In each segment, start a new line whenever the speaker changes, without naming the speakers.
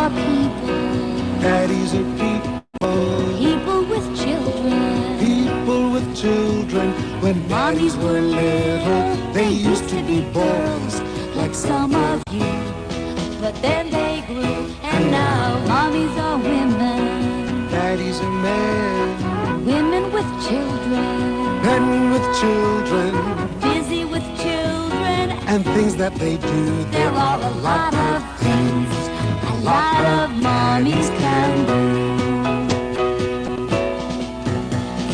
are people.
Daddies are people.
People with children.
People with children. When daddies were little, they used to be boys, like some of you.
But then they grew, and now mommies are women.
Daddies are men.
Women with children.
Men with children.
Busy with children.
And things that they do.
There are a lot of things a lot of mommies can do.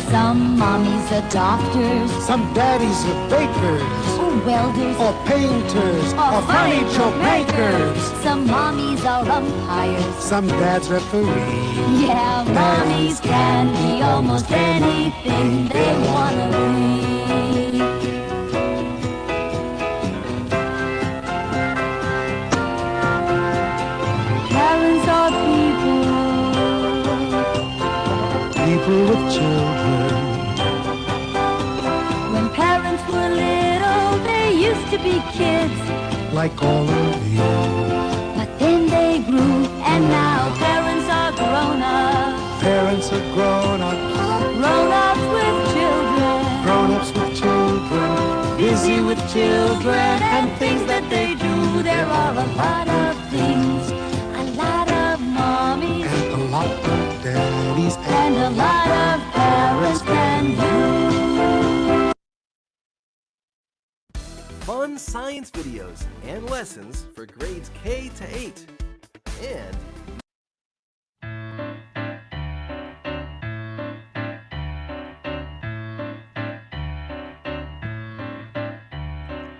Some mommies are doctors.
Some daddies are bakers.
Or welders.
Or painters. Or furniture makers.
Some mommies are umpires.
Some dads referee.
Yeah, mommies can be almost anything they wanna be. Parents are people.
People with children.
When parents were little, they used to be kids.
Like all of you.
But then they grew, and now parents are grown-ups.
Parents are grown-ups.
Grown-ups with children.
Grown-ups with children.
Busy with children and things that they do. There are a lot of things, a lot of mommies,
and a lot of daddies,
and a lot of parents can do.
Fun science videos and lessons for grades K to 8. And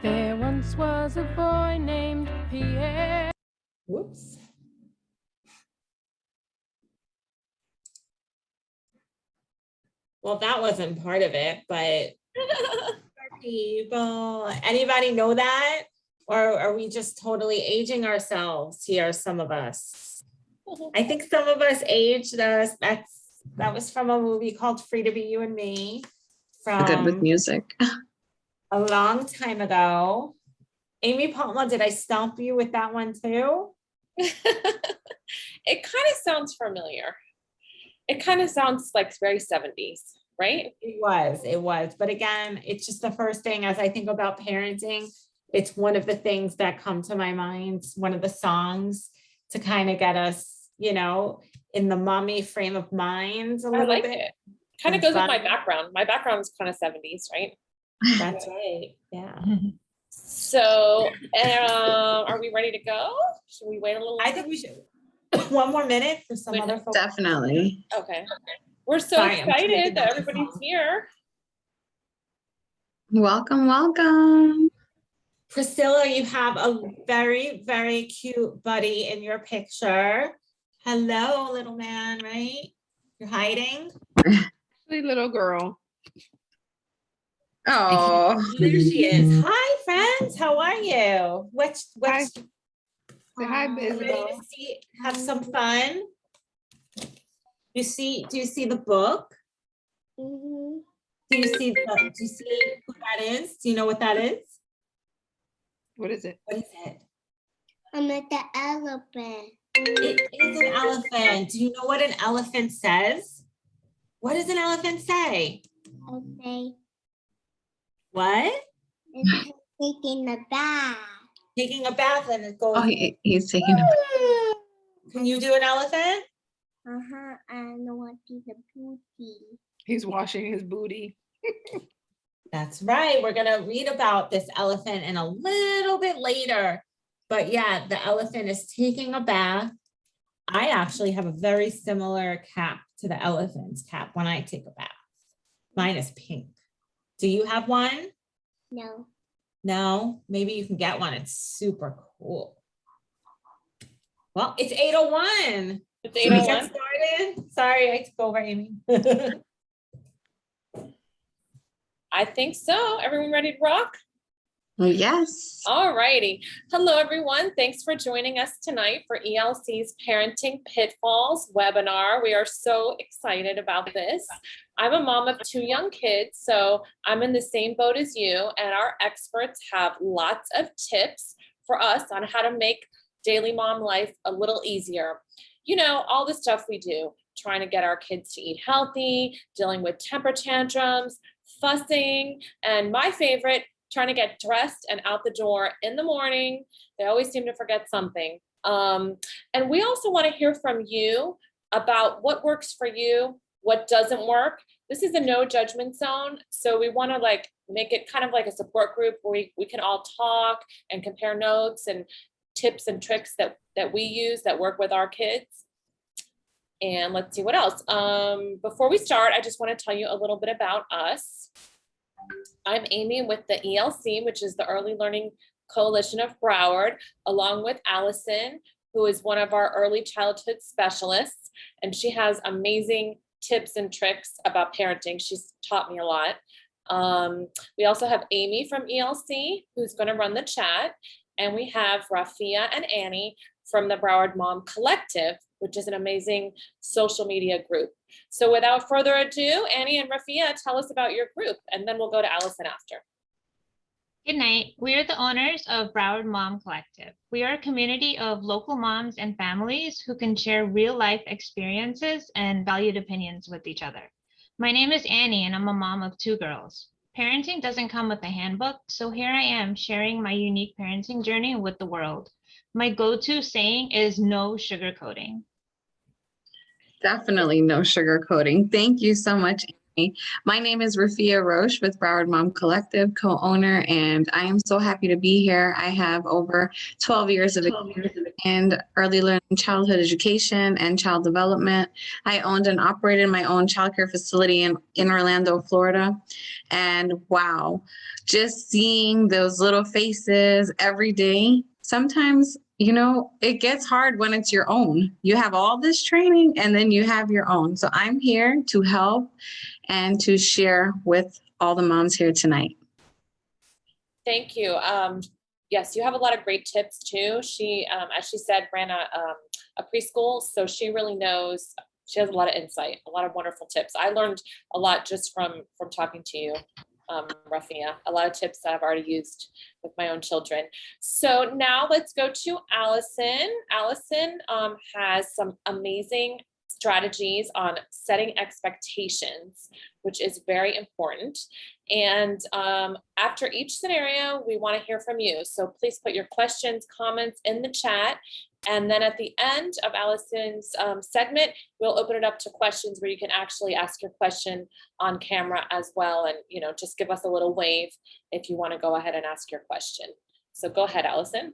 there once was a boy named Pierre.
Whoops. Well, that wasn't part of it, but people, anybody know that? Or are we just totally aging ourselves here, some of us? I think some of us aged us. That was from a movie called Free to Be You and Me.
Good with music.
A long time ago. Amy Palma, did I stomp you with that one too?
It kind of sounds familiar. It kind of sounds like very 70s, right?
It was. But again, it's just the first thing as I think about parenting. It's one of the things that come to my mind, one of the songs to kind of get us, you know, in the mommy frame of mind a little
like
bit.
It. Kind of goes with my background. My background is kind of 70s, right?
That's right. Yeah.
So, are we ready to go? Should we wait a little?
I think we should. One more minute for some other folks.
Definitely.
Okay. We're so excited that everybody's here.
Welcome, welcome.
Priscilla, you have a very, very cute buddy in your picture. Hello, little man, right? You're hiding?
Sweet little girl.
Oh,
there she is. Hi, friends. How are you?
Hi. Say hi, Isabel.
Have some fun. Do you see the book?
Mm-hmm.
Do you see who that is? Do you know what that is?
What is it?
What is it?
I'm at the elephant.
It is an elephant. Do you know what an elephant says? What does an elephant say?
Okay.
What?
It's taking a bath.
Taking a bath and it goes.
Oh, he's taking a bath.
Can you do an elephant?
I want to see the booty.
He's washing his booty.
That's right. We're going to read about this elephant in a little bit later. But yeah, the elephant is taking a bath. I actually have a very similar cap to the elephant's cap when I take a bath. Mine is pink. Do you have one?
No.
No? Maybe you can get one. It's super cool. Well, it's 8:01.
It's 8:01.
Get started. Sorry, I took over, Amy.
I think so. Everyone ready to rock?
Yes.
All righty. Hello, everyone. Thanks for joining us tonight for ELC's Parenting Pitfalls webinar. We are so excited about this. I'm a mom of 2 young kids, so I'm in the same boat as you, and our experts have lots of tips for us on how to make daily mom life a little easier. You know, all the stuff we do, trying to get our kids to eat healthy, dealing with temper tantrums, fussing, and my favorite, trying to get dressed and out the door in the morning. They always seem to forget something. And we also want to hear from you about what works for you, what doesn't work. This is a no judgment zone. So we want to like make it kind of like a support group where we can all talk and compare notes and tips and tricks that we use that work with our kids. And let's see what else. Before we start, I just want to tell you a little bit about us. I'm Amy with the ELC, which is the Early Learning Coalition of Broward, along with Allison, who is one of our early childhood specialists. And she has amazing tips and tricks about parenting. She's taught me a lot. We also have Amy from ELC, who's going to run the chat. And we have Rafeea and Annie from the Broward Mom Collective, which is an amazing social media group. So without further ado, Annie and Rafeea, tell us about your group, and then we'll go to Allison after.
Good night. We are the owners of Broward Mom Collective. We are a community of local moms and families who can share real life experiences and valued opinions with each other. My name is Annie, and I'm a mom of 2 girls. Parenting doesn't come with a handbook, so here I am sharing my unique parenting journey with the world. My go-to saying is no sugarcoating.
Definitely no sugarcoating. Thank you so much, Amy. My name is Rafeea Roche with Broward Mom Collective, co-owner, and I am so happy to be here. I have over 12 years of experience in early learning childhood education and child development. I owned and operated my own childcare facility in Orlando, Florida. And wow, just seeing those little faces every day, sometimes, you know, it gets hard when it's your own. You have all this training and then you have your own. So I'm here to help and to share with all the moms here tonight.
Thank you. Yes, you have a lot of great tips too. She, as she said, ran a preschool, so she really knows. She has a lot of insight, a lot of wonderful tips. I learned a lot just from talking to you, Rafeea. A lot of tips that I've already used with my own children. So now let's go to Allison. Allison has some amazing strategies on setting expectations, which is very important. And after each scenario, we want to hear from you. So please put your questions, comments in the chat. And then at the end of Allison's segment, we'll open it up to questions where you can actually ask your question on camera as well. And, you know, just give us a little wave if you want to go ahead and ask your question. So go ahead, Allison.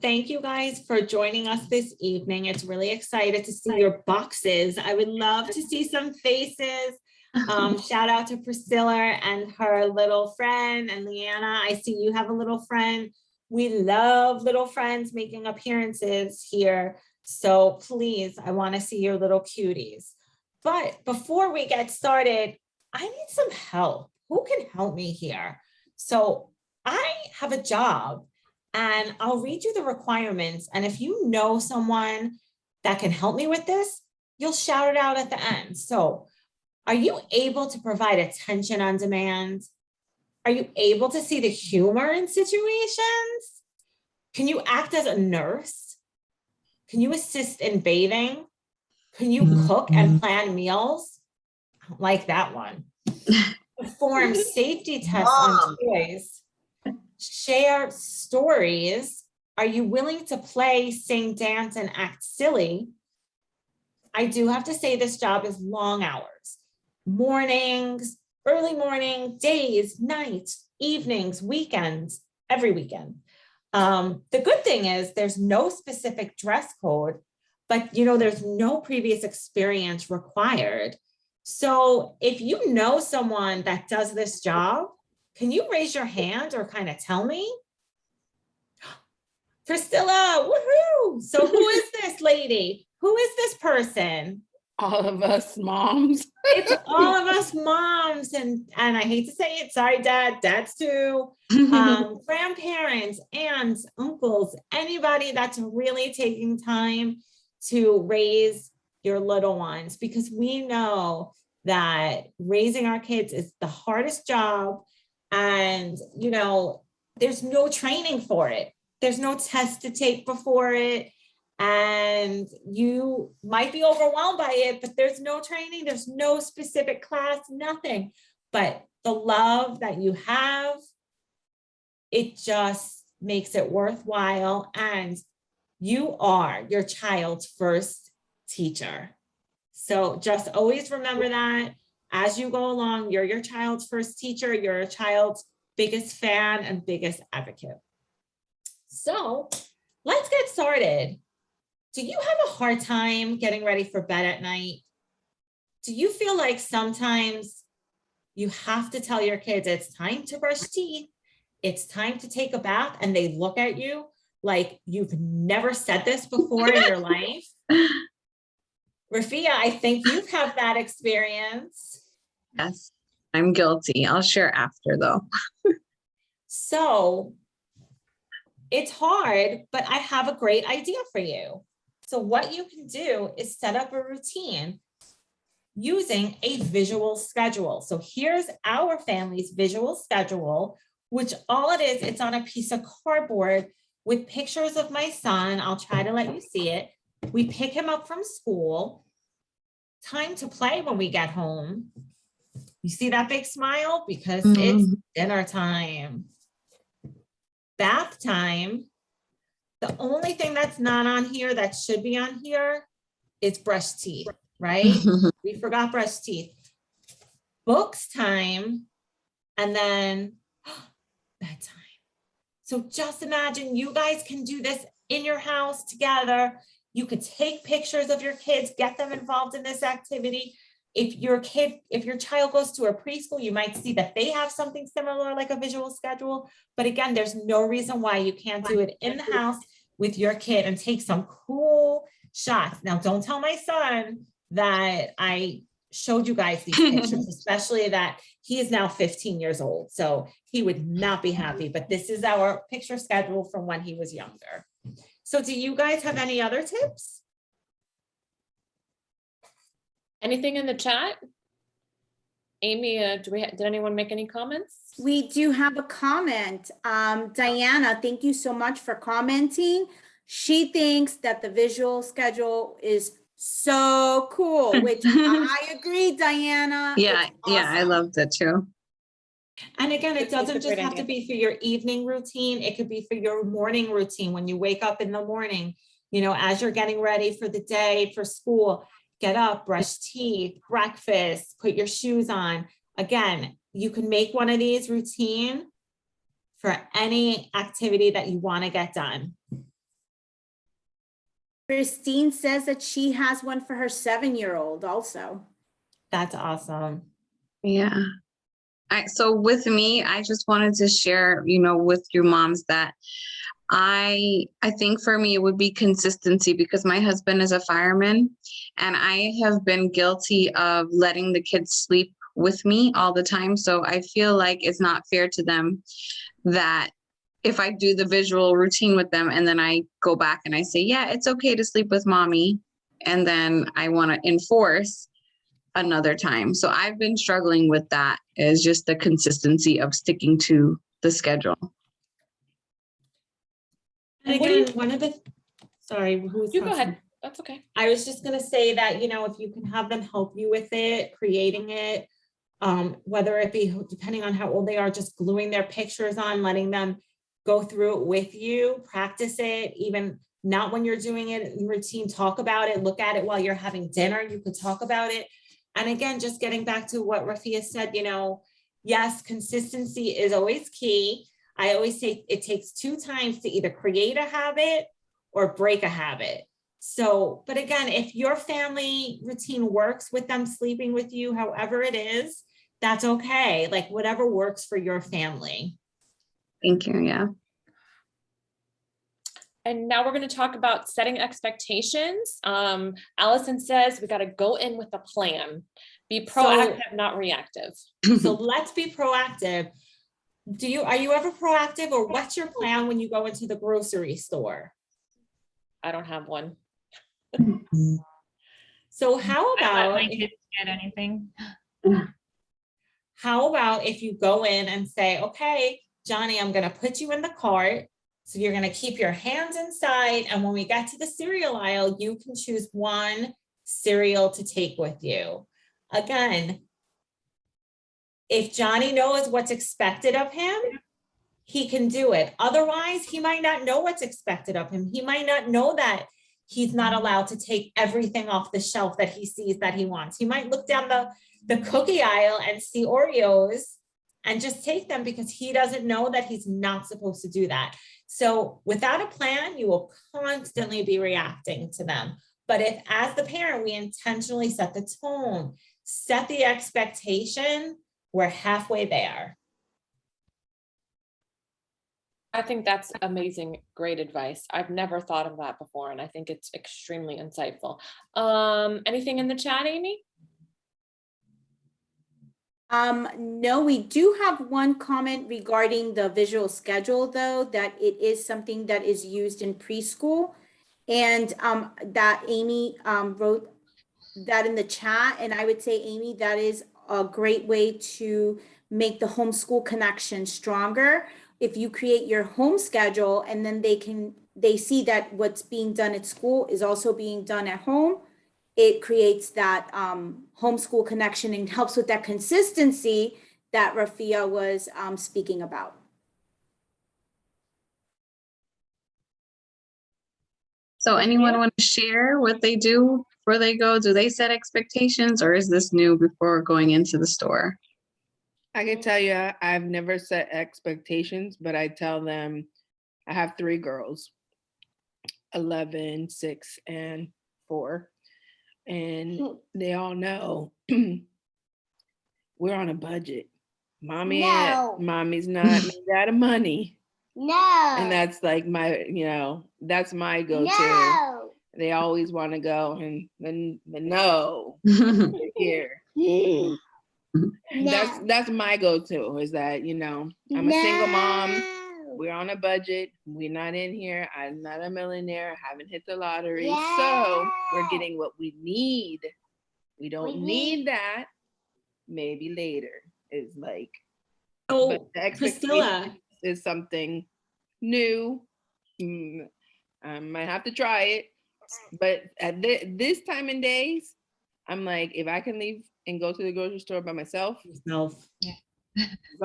Thank you guys for joining us this evening. It's really excited to see your boxes. I would love to see some faces. Shout out to Priscilla and her little friend, and Leanna. I see you have a little friend. We love little friends making appearances here. So please, I want to see your little cuties. But before we get started, I need some help. Who can help me here? So I have a job and I'll read you the requirements. And if you know someone that can help me with this, you'll shout it out at the end. So are you able to provide attention on demand? Are you able to see the humor in situations? Can you act as a nurse? Can you assist in bathing? Can you cook and plan meals? I don't like that one. Perform safety tests on toys. Share stories. Are you willing to play, sing, dance, and act silly? I do have to say this job is long hours. Mornings, early morning, days, nights, evenings, weekends, every weekend. The good thing is there's no specific dress code, but you know, there's no previous experience required. So if you know someone that does this job, can you raise your hand or kind of tell me? Priscilla, woohoo! So who is this lady? Who is this person?
All of us moms.
It's all of us moms, and I hate to say it, sorry, dads too, grandparents, aunts, uncles, anybody that's really taking time to raise your little ones, because we know that raising our kids is the hardest job, and you know, there's no training for it. There's no test to take before it. And you might be overwhelmed by it, but there's no training, there's no specific class, nothing. But the love that you have, it just makes it worthwhile. And you are your child's first teacher. So just always remember that as you go along, you're your child's first teacher, you're a child's biggest fan and biggest advocate. So let's get started. Do you have a hard time getting ready for bed at night? Do you feel like sometimes you have to tell your kids it's time to brush teeth, it's time to take a bath, and they look at you like you've never said this before in your life? Rafeea, I think you've had that experience.
Yes, I'm guilty. I'll share after though.
So it's hard, but I have a great idea for you. So what you can do is set up a routine using a visual schedule. So here's our family's visual schedule, which all it is, it's on a piece of cardboard with pictures of my son. I'll try to let you see it. We pick him up from school. Time to play when we get home. You see that big smile? Because it's dinner time. Bath time. The only thing that's not on here that should be on here is brush teeth, right? We forgot brush teeth. Books time, and then bedtime. So just imagine you guys can do this in your house together. You could take pictures of your kids, get them involved in this activity. If your child goes to a preschool, you might see that they have something similar like a visual schedule. But again, there's no reason why you can't do it in the house with your kid and take some cool shots. Now, don't tell my son that I showed you guys these pictures, especially that he is now 15 years old. So he would not be happy, but this is our picture schedule from when he was younger. So do you guys have any other tips?
Anything in the chat? Amy, did anyone make any comments?
We do have a comment. Diana, thank you so much for commenting. She thinks that the visual schedule is so cool, which I agree, Diana.
Yeah, yeah, I loved it too.
And again, it doesn't just have to be for your evening routine. It could be for your morning routine when you wake up in the morning, you know, as you're getting ready for the day, for school, get up, brush teeth, breakfast, put your shoes on. Again, you can make one of these routine for any activity that you want to get done.
Christine says that she has one for her 7-year-old also.
That's awesome.
Yeah. So with me, I just wanted to share, you know, with you moms that I think for me it would be consistency, because my husband is a fireman and I have been guilty of letting the kids sleep with me all the time. So I feel like it's not fair to them that if I do the visual routine with them and then I go back and I say, yeah, it's okay to sleep with mommy, and then I want to enforce another time. So I've been struggling with that, is just the consistency of sticking to the schedule.
And again, one of the, sorry, who's
you go ahead. That's okay.
I was just going to say that, you know, if you can have them help you with it, creating it, whether it be, depending on how old they are, just gluing their pictures on, letting them go through it with you, practice it, even not when you're doing it in routine, talk about it, look at it while you're having dinner, you could talk about it. And again, just getting back to what Rafeea said, you know, yes, consistency is always key. I always say it takes 2 times to either create a habit or break a habit. So, but again, if your family routine works with them sleeping with you, however it is, that's okay. Like whatever works for your family.
Thank you. Yeah.
And now we're going to talk about setting expectations. Allison says we got to go in with a plan. Be proactive, not reactive.
So let's be proactive. Are you ever proactive, or what's your plan when you go into the grocery store?
I don't have one.
So how
I
about
let my kids get anything?
How about if you go in and say, okay, Johnny, I'm going to put you in the cart. So you're gonna keep your hands inside, and when we get to the cereal aisle, you can choose one cereal to take with you. Again, if Johnny knows what's expected of him, he can do it. Otherwise, he might not know what's expected of him. He might not know that he's not allowed to take everything off the shelf that he sees that he wants. He might look down the cookie aisle and see Oreos and just take them because he doesn't know that he's not supposed to do that. So without a plan, you will constantly be reacting to them. But if, as the parent, we intentionally set the tone, set the expectation, we're halfway there.
I think that's amazing. Great advice. I've never thought of that before, and I think it's extremely insightful. Anything in the chat, Amy?
No, we do have one comment regarding the visual schedule, though, that it is something that is used in preschool. And that Amy wrote that in the chat. And I would say, Amy, that is a great way to make the homeschool connection stronger. If you create your home schedule and then they see that what's being done at school is also being done at home, it creates that homeschool connection and helps with that consistency that Rafeea was speaking about.
So anyone want to share what they do before they go? Do they set expectations, or is this new before going into the store?
I can tell you, I've never set expectations, but I tell them, I have 3 girls, 11, 6, and 4. And they all know we're on a budget. Mommy's not made out of money.
No.
And that's like my, that's my go-to.
No.
They always want to go, and then no, here. That's my go-to, is that, I'm a single mom. We're on a budget. We're not in here. I'm not a millionaire. I haven't hit the lottery.
Yeah.
So we're getting what we need. We don't need that. Maybe later is like,
Oh,
but the expectation
Priscilla.
is something new. I might have to try it. But at this time and days, I'm like, if I can leave and go to the grocery store by myself.
Yeah.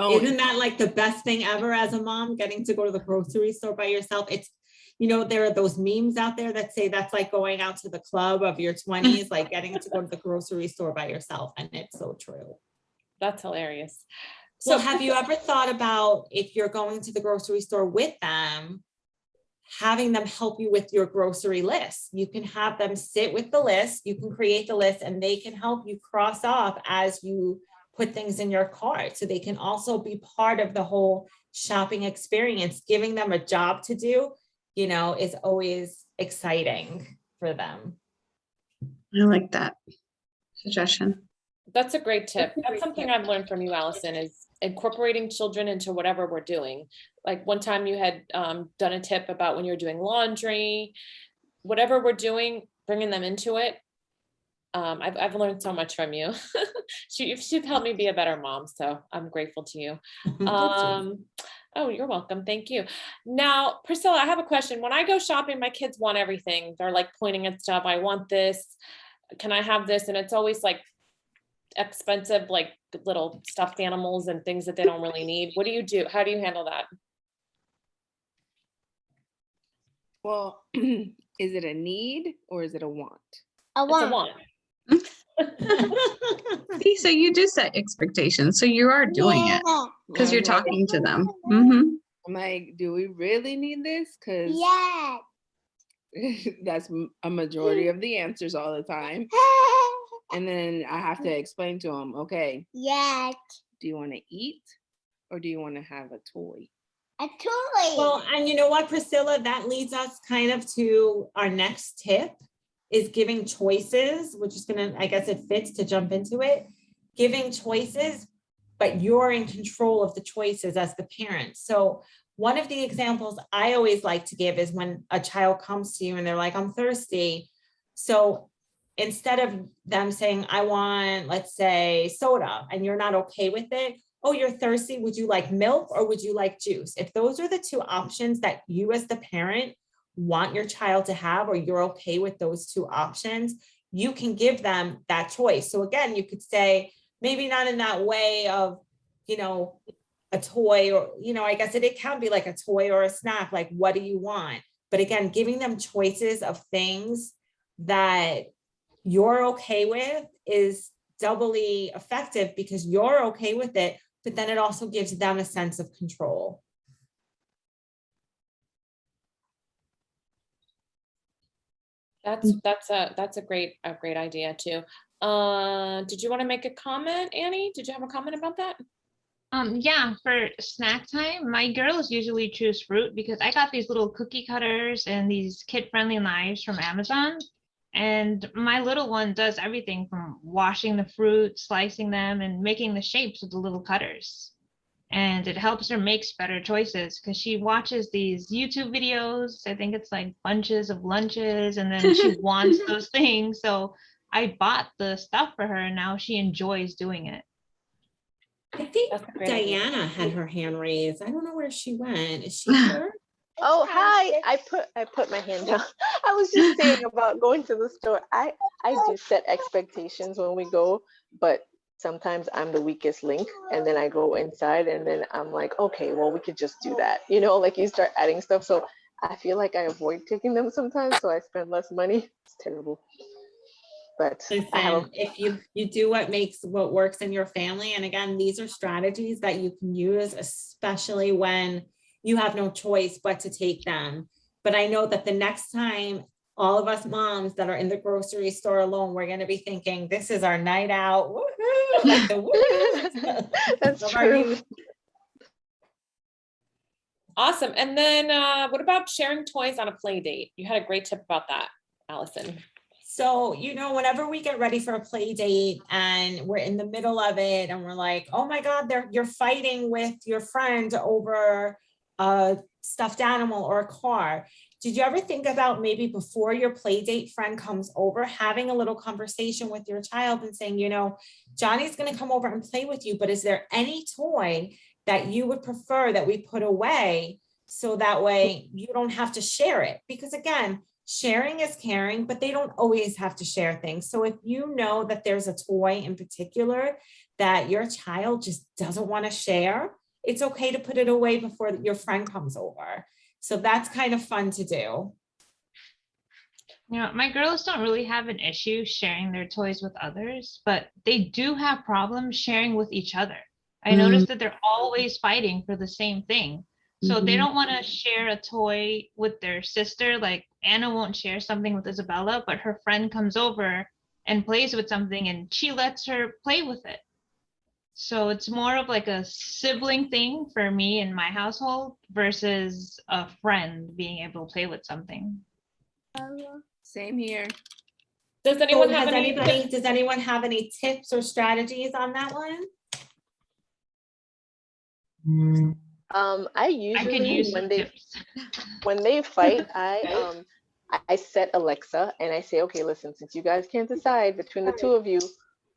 Isn't that like the best thing ever as a mom, getting to go to the grocery store by yourself? It's, there are those memes out there that say that's like going out to the club of your 20s, like getting to go to the grocery store by yourself. And it's so true.
That's hilarious.
So have you ever thought about, if you're going to the grocery store with them, having them help you with your grocery list? You can have them sit with the list, you can create the list, and they can help you cross off as you put things in your cart. So they can also be part of the whole shopping experience. Giving them a job to do, is always exciting for them.
I like that suggestion.
That's a great tip. That's something I've learned from you, Allison, is incorporating children into whatever we're doing. Like one time you had done a tip about when you're doing laundry, whatever we're doing, bringing them into it. I've learned so much from you. She's helped me be a better mom, so I'm grateful to you. Oh, you're welcome. Thank you. Now, Priscilla, I have a question. When I go shopping, my kids want everything. They're like pointing at stuff. I want this. Can I have this? And it's always like expensive, like little stuffed animals and things that they don't really need. What do you do? How do you handle that?
Well, is it a need or is it a want?
A want.
It's a want.
See, so you do set expectations. So you are doing it because you're talking to them.
I'm like, do we really need this? Because that's a majority of the answers all the time. And then I have to explain to them, okay, do you want to eat or do you want to have a toy?
A toy.
Well, and you know what, Priscilla, that leads us kind of to our next tip, is giving choices, which is gonna, I guess it fits to jump into it. Giving choices, but you're in control of the choices as the parent. So one of the examples I always like to give is when a child comes to you and they're like, I'm thirsty. So instead of them saying, I want, let's say, soda, and you're not okay with it, oh, you're thirsty, would you like milk or would you like juice? If those are the two options that you as the parent want your child to have, or you're okay with those two options, you can give them that choice. So again, you could say, maybe not in that way of, you know, a toy, or, you know, I guess it can be like a toy or a snack, like, what do you want? But again, giving them choices of things that you're okay with is doubly effective because you're okay with it, but then it also gives them a sense of control.
That's a great idea too. Did you want to make a comment, Annie? Did you have a comment about that?
Yeah, for snack time, my girls usually choose fruit because I got these little cookie cutters and these kid-friendly knives from Amazon. And my little one does everything from washing the fruit, slicing them, and making the shapes with the little cutters. And it helps her make better choices because she watches these YouTube videos. I think it's like bunches of lunches, and then she wants those things. So I bought the stuff for her, and now she enjoys doing it.
I think Diana had her hand raised. I don't know where she went. Is she here?
Oh, hi. I put my hand down. I was just saying about going to the store. I do set expectations when we go, but sometimes I'm the weakest link, and then I go inside and then I'm like, okay, well, we could just do that. You know, like you start adding stuff. So I feel like I avoid taking them sometimes, so I spend less money. It's terrible. But
listen, if you do what works in your family, and again, these are strategies that you can use, especially when you have no choice but to take them. But I know that the next time, all of us moms that are in the grocery store alone, we're going to be thinking, this is our night out. Woohoo! Like the woo.
That's true.
Awesome. And then what about sharing toys on a play date? You had a great tip about that, Allison.
So, you know, whenever we get ready for a play date and we're in the middle of it and we're like, oh my God, you're fighting with your friend over a stuffed animal or a car. Did you ever think about maybe before your play date friend comes over, having a little conversation with your child and saying, you know, Johnny's going to come over and play with you, but is there any toy that you would prefer that we put away so that way you don't have to share it? Because again, sharing is caring, but they don't always have to share things. So if you know that there's a toy in particular that your child just doesn't want to share, it's okay to put it away before your friend comes over. So that's kind of fun to do.
You know, my girls don't really have an issue sharing their toys with others, but they do have problems sharing with each other. I noticed that they're always fighting for the same thing. So they don't want to share a toy with their sister. Like Anna won't share something with Isabella, but her friend comes over and plays with something and she lets her play with it. So it's more of like a sibling thing for me in my household versus a friend being able to play with something.
Same here.
Does anyone have any tips or strategies on that one?
I usually when they fight, I set Alexa and I say, okay, listen, since you guys can't decide between the two of you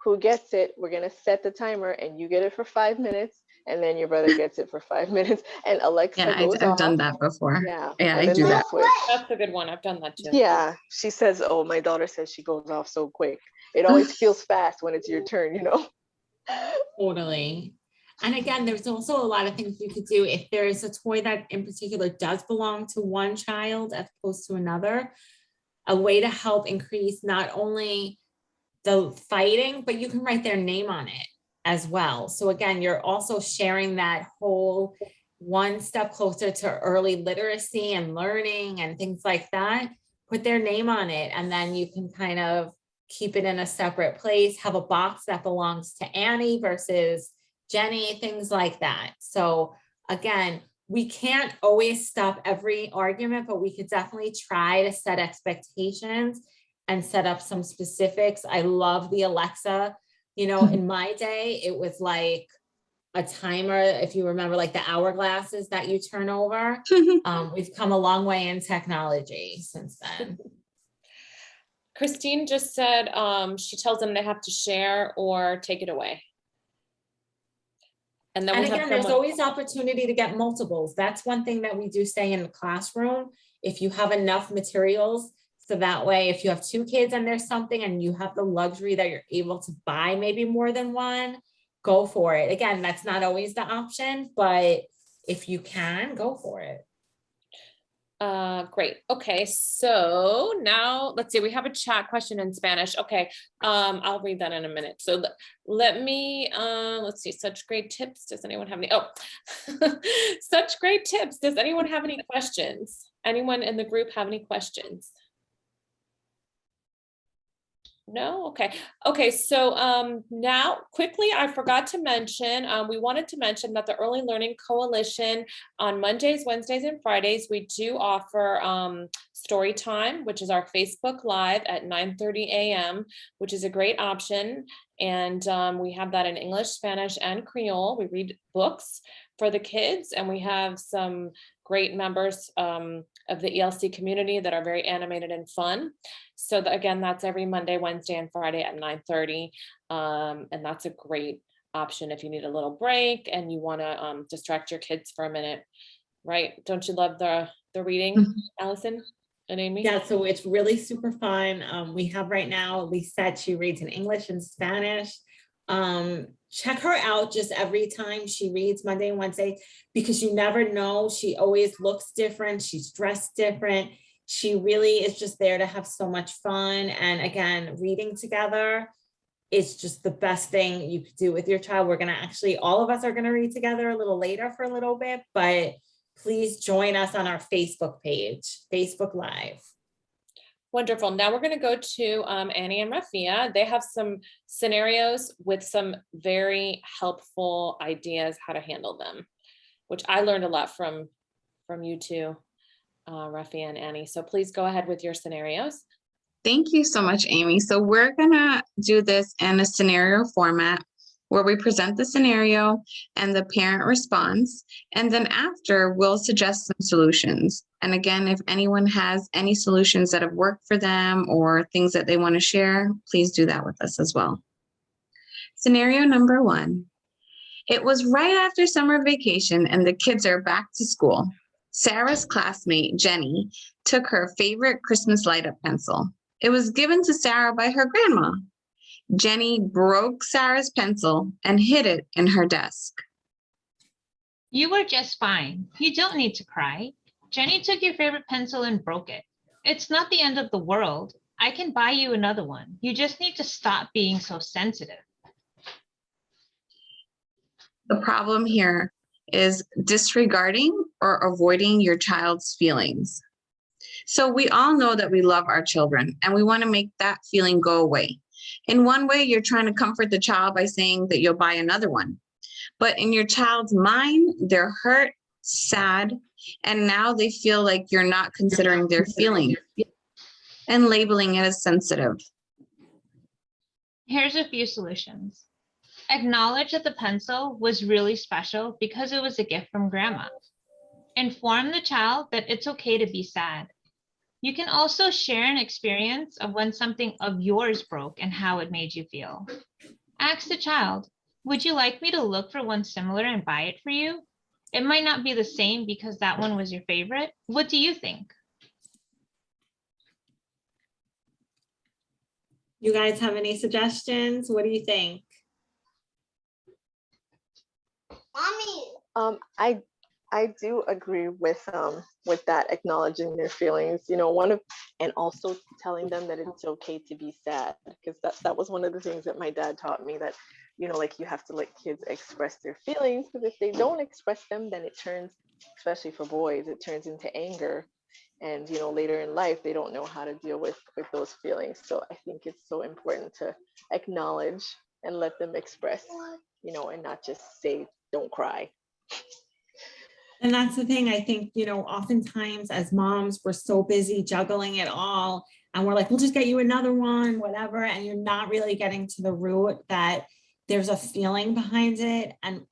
who gets it, we're gonna set the timer and you get it for 5 minutes and then your brother gets it for 5 minutes and Alexa goes
I've
off.
done that before.
Yeah,
I do that.
That's a good one. I've done that too.
Yeah, she says, oh, my daughter says she goes off so quick. It always feels fast when it's your turn, you know?
Totally. And again, there's also a lot of things you could do if there is a toy that in particular does belong to one child as opposed to another. A way to help increase not only the fighting, but you can write their name on it as well. So again, you're also sharing that whole one step closer to early literacy and learning and things like that. Put their name on it, and then you can kind of keep it in a separate place, have a box that belongs to Annie versus Jenny, things like that. So again, we can't always stop every argument, but we could definitely try to set expectations and set up some specifics. I love the Alexa. You know, in my day, it was like a timer, if you remember, like the hourglasses that you turn over. We've come a long way in technology since then.
Christine just said she tells them they have to share or take it away. And then
And
we have
again, there's
someone,
always opportunity to get multiples. That's one thing that we do say in the classroom. If you have enough materials, so that way, if you have 2 kids and there's something and you have the luxury that you're able to buy maybe more than one, go for it. Again, that's not always the option, but if you can, go for it.
great. Okay, so now let's see, we have a chat question in Spanish. Okay, I'll read that in a minute. So let me, let's see, such great tips. Does anyone have any? Oh, such great tips. Does anyone have any questions? Anyone in the group have any questions? No? Okay. Okay. So now quickly, I forgot to mention, we wanted to mention that the Early Learning Coalition on Mondays, Wednesdays, and Fridays, we do offer story time, which is our Facebook Live at 9:30 a.m., which is a great option. And we have that in English, Spanish, and Creole. We read books for the kids, and we have some great members of the ELC community that are very animated and fun. So again, that's every Monday, Wednesday, and Friday at 9:30. And that's a great option if you need a little break and you want to distract your kids for a minute, right? Don't you love the reading, Allison and Amy?
Yeah, so it's really super fun. We have right now, Lisette, she reads in English and Spanish. Check her out just every time she reads Monday and Wednesday, because you never know. She always looks different. She's dressed different. She really is just there to have so much fun. And again, reading together is just the best thing you could do with your child. We're going to actually, all of us are going to read together a little later for a little bit, but please join us on our Facebook page, Facebook Live.
Wonderful. Now we're going to go to Annie and Rafeea. They have some scenarios with some very helpful ideas how to handle them, which I learned a lot from you two, Rafeea and Annie. So please go ahead with your scenarios.
Thank you so much, Amy. So we're gonna do this in a scenario format where we present the scenario and the parent responds. And then after, we'll suggest some solutions. And again, if anyone has any solutions that have worked for them or things that they want to share, please do that with us as well. Scenario number 1. It was right after summer vacation and the kids are back to school. Sarah's classmate, Jenny, took her favorite Christmas light-up pencil. It was given to Sarah by her grandma. Jenny broke Sarah's pencil and hid it in her desk.
You were just fine. You don't need to cry. Jenny took your favorite pencil and broke it. It's not the end of the world. I can buy you another one. You just need to stop being so sensitive.
The problem here is disregarding or avoiding your child's feelings. So we all know that we love our children and we want to make that feeling go away. In one way, you're trying to comfort the child by saying that you'll buy another one. But in your child's mind, they're hurt, sad, and now they feel like you're not considering their feelings and labeling it as sensitive.
Here's a few solutions. Acknowledge that the pencil was really special because it was a gift from grandma. Inform the child that it's okay to be sad. You can also share an experience of when something of yours broke and how it made you feel. Ask the child, would you like me to look for one similar and buy it for you? It might not be the same because that one was your favorite. What do you think?
You guys have any suggestions? What do you think?
Mommy. I do agree with that, acknowledging their feelings, you know, and also telling them that it's okay to be sad, because that was one of the things that my dad taught me, that, you know, like, you have to let kids express their feelings, because if they don't express them, then it turns, especially for boys, it turns into anger. And, you know, later in life, they don't know how to deal with those feelings. So I think it's so important to acknowledge and let them express, you know, and not just say, don't cry.
And that's the thing, I think, you know, oftentimes as moms, we're so busy juggling it all and we're like, we'll just get you another one, whatever. And you're not really getting to the root that there's a feeling behind it. And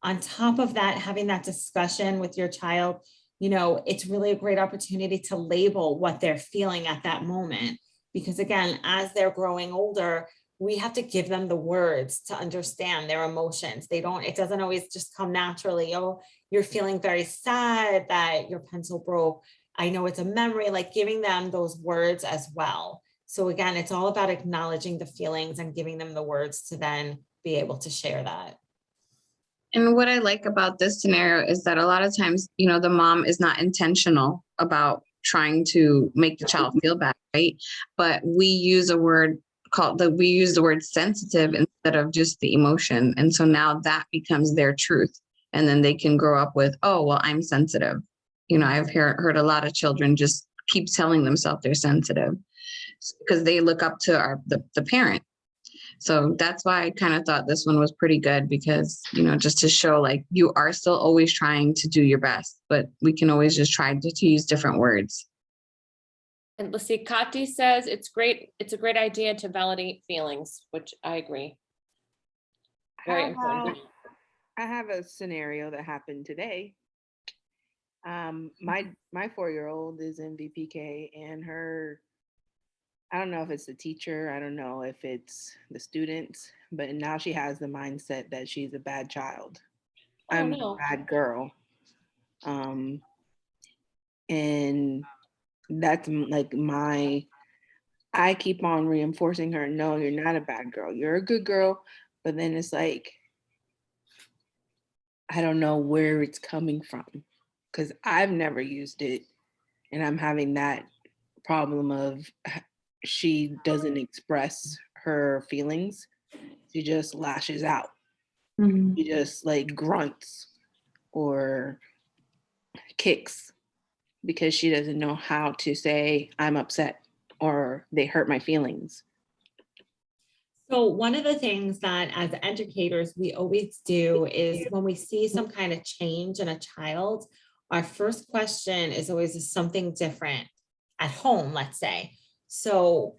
on top of that, having that discussion with your child, you know, it's really a great opportunity to label what they're feeling at that moment. Because again, as they're growing older, we have to give them the words to understand their emotions. It doesn't always just come naturally. Oh, you're feeling very sad that your pencil broke. I know it's a memory, like giving them those words as well. So again, it's all about acknowledging the feelings and giving them the words to then be able to share that.
And what I like about this scenario is that a lot of times, you know, the mom is not intentional about trying to make the child feel bad, right? But we use the word sensitive instead of just the emotion. And so now that becomes their truth. And then they can grow up with, oh, well, I'm sensitive. You know, I've heard a lot of children just keep telling themselves they're sensitive because they look up to the parent. So that's why I kind of thought this one was pretty good because, you know, just to show like you are still always trying to do your best, but we can always just try to use different words.
And let's see, Kati says it's great. It's a great idea to validate feelings, which I agree. Very important.
I have a scenario that happened today. My 4-year-old is in VPK and I don't know if it's the teacher, I don't know if it's the students, but now she has the mindset that she's a bad child. I'm a bad girl. And that's like I keep on reinforcing her, no, you're not a bad girl. You're a good girl. But then it's like, I don't know where it's coming from because I've never used it. And I'm having that problem of she doesn't express her feelings. She just lashes out. Mm-hmm. She just like grunts or kicks because she doesn't know how to say I'm upset or they hurt my feelings.
So one of the things that as educators we always do is when we see some kind of change in a child, our first question is always, is something different at home, let's say. So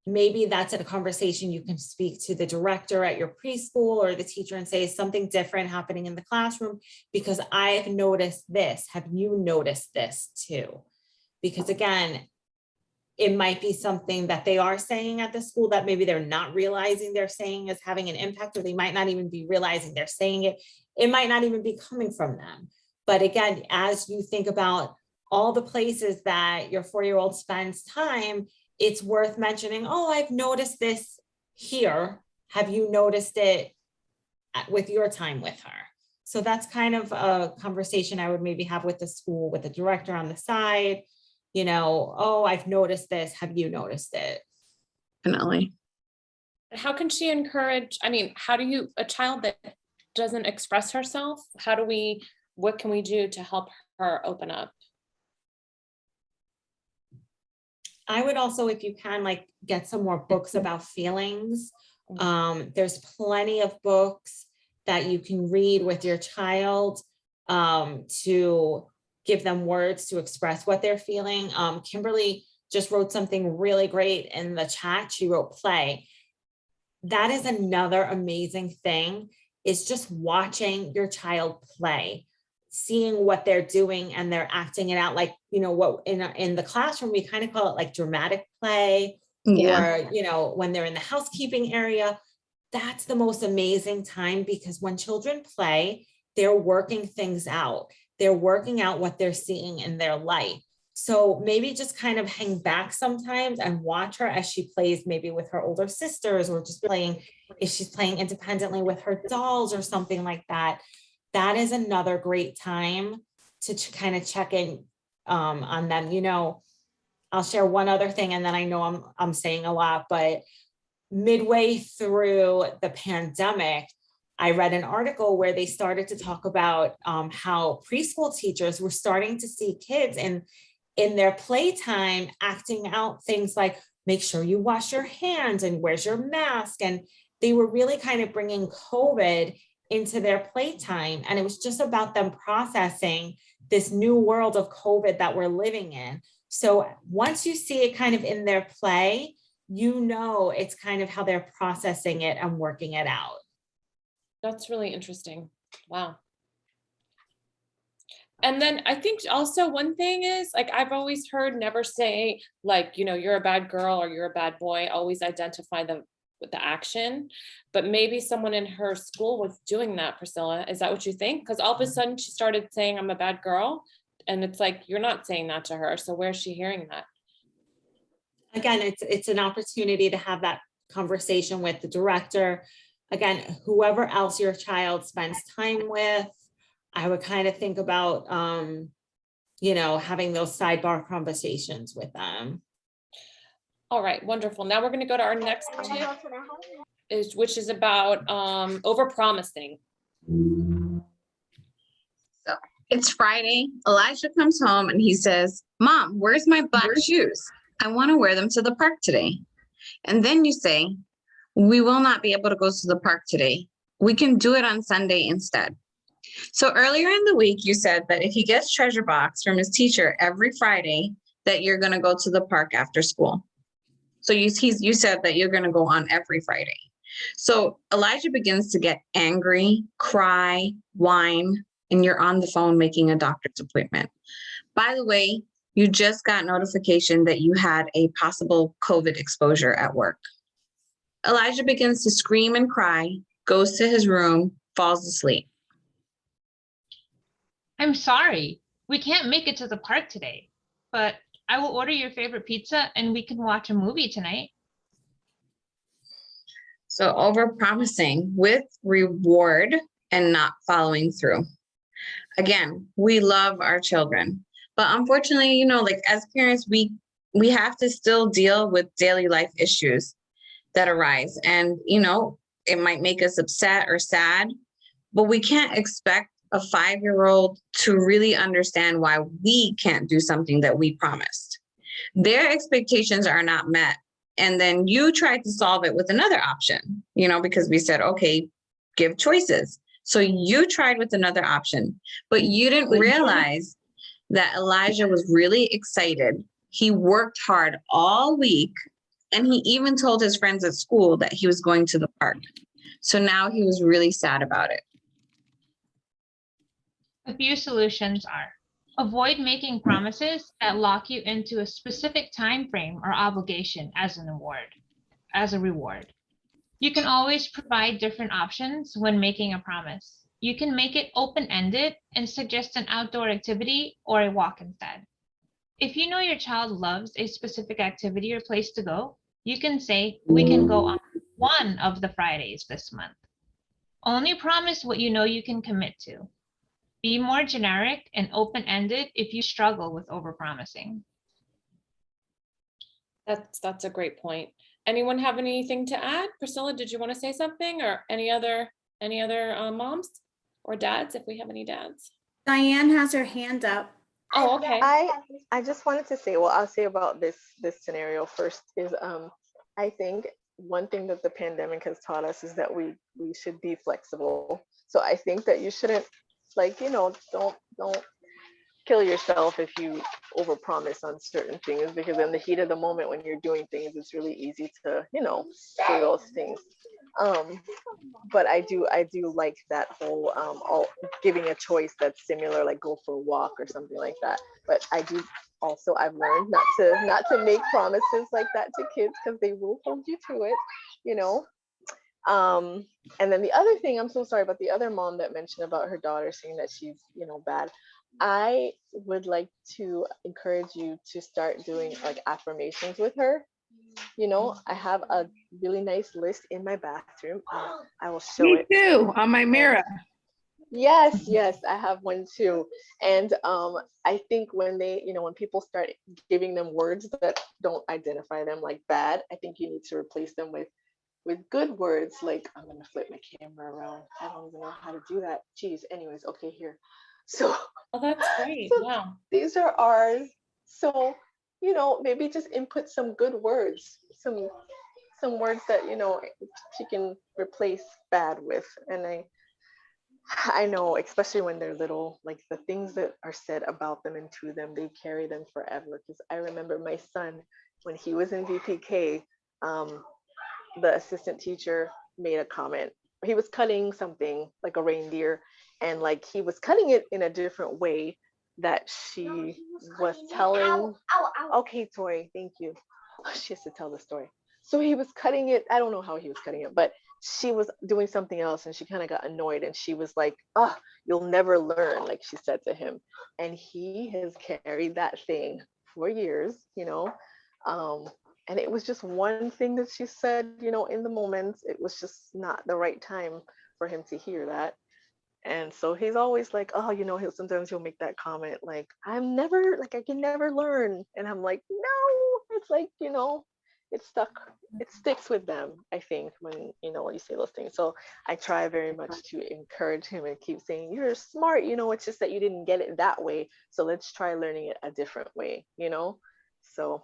maybe that's a conversation you can speak to the director at your preschool or the teacher and say, is something different happening in the classroom? Because I've noticed this. Have you noticed this too? Because again, it might be something that they are saying at the school that maybe they're not realizing they're saying is having an impact, or they might not even be realizing they're saying it. It might not even be coming from them. But again, as you think about all the places that your 4-year-old spends time, it's worth mentioning, oh, I've noticed this here. Have you noticed it with your time with her? So that's kind of a conversation I would maybe have with the school, with the director on the side. You know, oh, I've noticed this. Have you noticed it?
Definitely.
How can she encourage, I mean, a child that doesn't express herself, what can we do to help her open up?
I would also, if you can, like get some more books about feelings. There's plenty of books that you can read with your child to give them words to express what they're feeling. Kimberly just wrote something really great in the chat. She wrote play. That is another amazing thing, is just watching your child play, seeing what they're doing and they're acting it out. Like, you know, what in the classroom, we kind of call it like dramatic play, or, you know, when they're in the housekeeping area, that's the most amazing time, because when children play, they're working things out. They're working out what they're seeing in their life. So maybe just kind of hang back sometimes and watch her as she plays, maybe with her older sisters, or just playing, if she's playing independently with her dolls or something like that. That is another great time to kind of check in on them. You know, I'll share one other thing, and then I know I'm saying a lot, but midway through the pandemic, I read an article where they started to talk about how preschool teachers were starting to see kids in their playtime acting out things like, make sure you wash your hands and where's your mask. And they were really kind of bringing COVID into their playtime. And it was just about them processing this new world of COVID that we're living in. So once you see it kind of in their play, you know, it's kind of how they're processing it and working it out.
That's really interesting. Wow. And then I think also one thing is, like, I've always heard, never say like, you know, you're a bad girl or you're a bad boy. Always identify with the action, but maybe someone in her school was doing that, Priscilla. Is that what you think? Because all of a sudden she started saying, I'm a bad girl. And it's like, you're not saying that to her. So where's she hearing that?
Again, it's an opportunity to have that conversation with the director. Again, whoever else your child spends time with, I would kind of think about, you know, having those sidebar conversations with them.
All right, wonderful. Now we're going to go to our next tip, which is about overpromising.
So it's Friday. Elijah comes home and he says, Mom, where's my black shoes? I want to wear them to the park today. And then you say, we will not be able to go to the park today. We can do it on Sunday instead. So earlier in the week, you said that if he gets treasure box from his teacher every Friday, that you're going to go to the park after school. So you said that you're going to go on every Friday. So Elijah begins to get angry, cry, whine, and you're on the phone making a doctor's appointment. By the way, you just got notification that you had a possible COVID exposure at work. Elijah begins to scream and cry, goes to his room, falls asleep.
I'm sorry, we can't make it to the park today, but I will order your favorite pizza and we can watch a movie tonight.
So overpromising with reward and not following through. Again, we love our children, but unfortunately, you know, like as parents, we have to still deal with daily life issues that arise. And, you know, it might make us upset or sad, but we can't expect a 5-year-old to really understand why we can't do something that we promised. Their expectations are not met. And then you tried to solve it with another option, you know, because we said, okay, give choices. So you tried with another option, but you didn't realize that Elijah was really excited. He worked hard all week, and he even told his friends at school that he was going to the park. So now he was really sad about it.
A few solutions are: avoid making promises that lock you into a specific time frame or obligation as a reward. You can always provide different options when making a promise. You can make it open-ended and suggest an outdoor activity or a walk instead. If you know your child loves a specific activity or place to go, you can say, we can go on one of the Fridays this month. Only promise what you know you can commit to. Be more generic and open-ended if you struggle with overpromising.
That's a great point. Anyone have anything to add? Priscilla, did you want to say something, or any other moms or dads, if we have any dads?
Diane has her hand up.
Oh, okay.
I just wanted to say, well, I'll say about this scenario first is I think one thing that the pandemic has taught us is that we should be flexible. So I think that you shouldn't, like, you know, don't kill yourself if you overpromise on certain things, because in the heat of the moment when you're doing things, it's really easy to, you know, say those things. But I do like that whole all giving a choice that's similar, like go for a walk or something like that. But I do also, I've learned not to make promises like that to kids, because they will hold you to it, you know. And then the other thing, I'm so sorry about the other mom that mentioned about her daughter saying that she's, you know, bad. I would like to encourage you to start doing like affirmations with her. You know, I have a really nice list in my bathroom. I will show it.
Me too, on my mirror.
Yes, I have one too. And I think when they, you know, when people start giving them words that don't identify them like bad, I think you need to replace them with good words. Like, I'm gonna flip my camera around. I don't even know how to do that. Geez, anyways, okay, here. So,
oh, that's great.
So
wow.
These are ours. So, you know, maybe just input some good words, some words that, you know, she can replace bad with. And I know, especially when they're little, like the things that are said about them and to them, they carry them forever. Because I remember my son, when he was in VPK, the assistant teacher made a comment. He was cutting something like a reindeer, and like he was cutting it in a different way that she was telling. Okay, Tori, thank you. She has to tell the story. So he was cutting it. I don't know how he was cutting it, but she was doing something else and she kind of got annoyed and she was like, oh, you'll never learn, like she said to him. And he has carried that thing for years, you know. And it was just one thing that she said, you know, in the moment, it was just not the right time for him to hear that. And so he's always like, oh, you know, he'll make that comment like, I can never learn. And I'm like, no, it's like, you know, it sticks with them, I think, when you say those things. So I try very much to encourage him and keep saying, you're smart, you know, it's just that you didn't get it that way. So let's try learning it a different way, you know? So,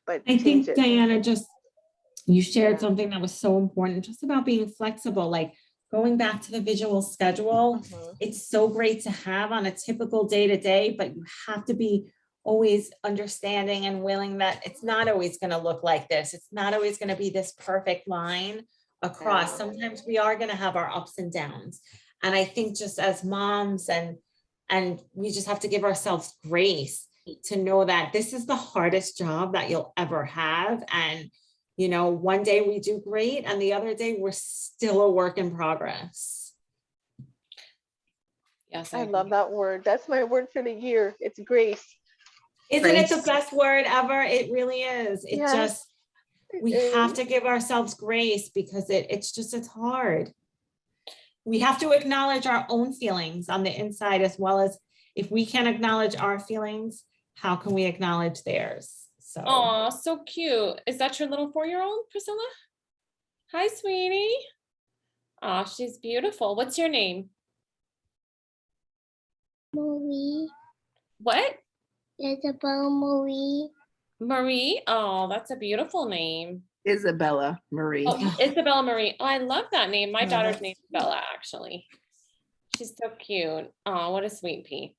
but
I think, Diana, you shared
Yeah.
something that was so important, just about being flexible, like going back to the visual schedule. It's so great to have on a typical day-to-day, but you have to be always understanding and willing that it's not always going to look like this. It's not always going to be this perfect line across. Sometimes we are going to have our ups and downs. And I think just as moms and we just have to give ourselves grace to know that this is the hardest job that you'll ever have. And, you know, one day we do great and the other day we're still a work in progress.
Yes, I love that word. That's my word for the year. It's grace.
Isn't it the best word ever? It really is. We have to give ourselves grace because it's hard. We have to acknowledge our own feelings on the inside, as well as if we can't acknowledge our feelings, how can we acknowledge theirs? So.
Oh, so cute. Is that your little 4-year-old, Priscilla? Hi, sweetie. Oh, she's beautiful. What's your name?
Marie.
What?
Isabel Marie.
Marie. Oh, that's a beautiful name.
Isabella Marie.
Oh, Isabella Marie. Oh, I love that name. My daughter's name is Bella, actually. She's so cute. Oh, what a sweet pea.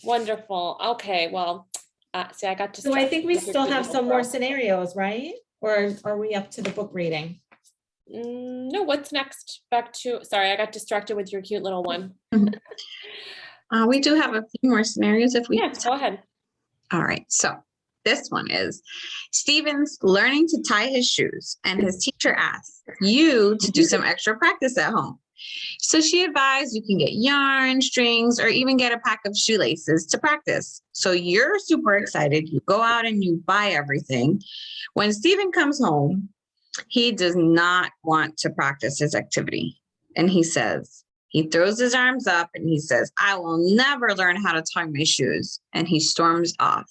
Wonderful. Okay, well, see, I got to.
So I think we still have some more scenarios, right? Or are we up to the book reading?
No, what's next? Sorry, I got distracted with your cute little one.
We do have a few more scenarios if we.
Yes, go ahead.
All right, so this one is Steven's learning to tie his shoes, and his teacher asks you to do some extra practice at home. So she advised you can get yarn, strings, or even get a pack of shoelaces to practice. So you're super excited. You go out and you buy everything. When Steven comes home, he does not want to practice his activity. And he throws his arms up and he says, I will never learn how to tie my shoes. And he storms off.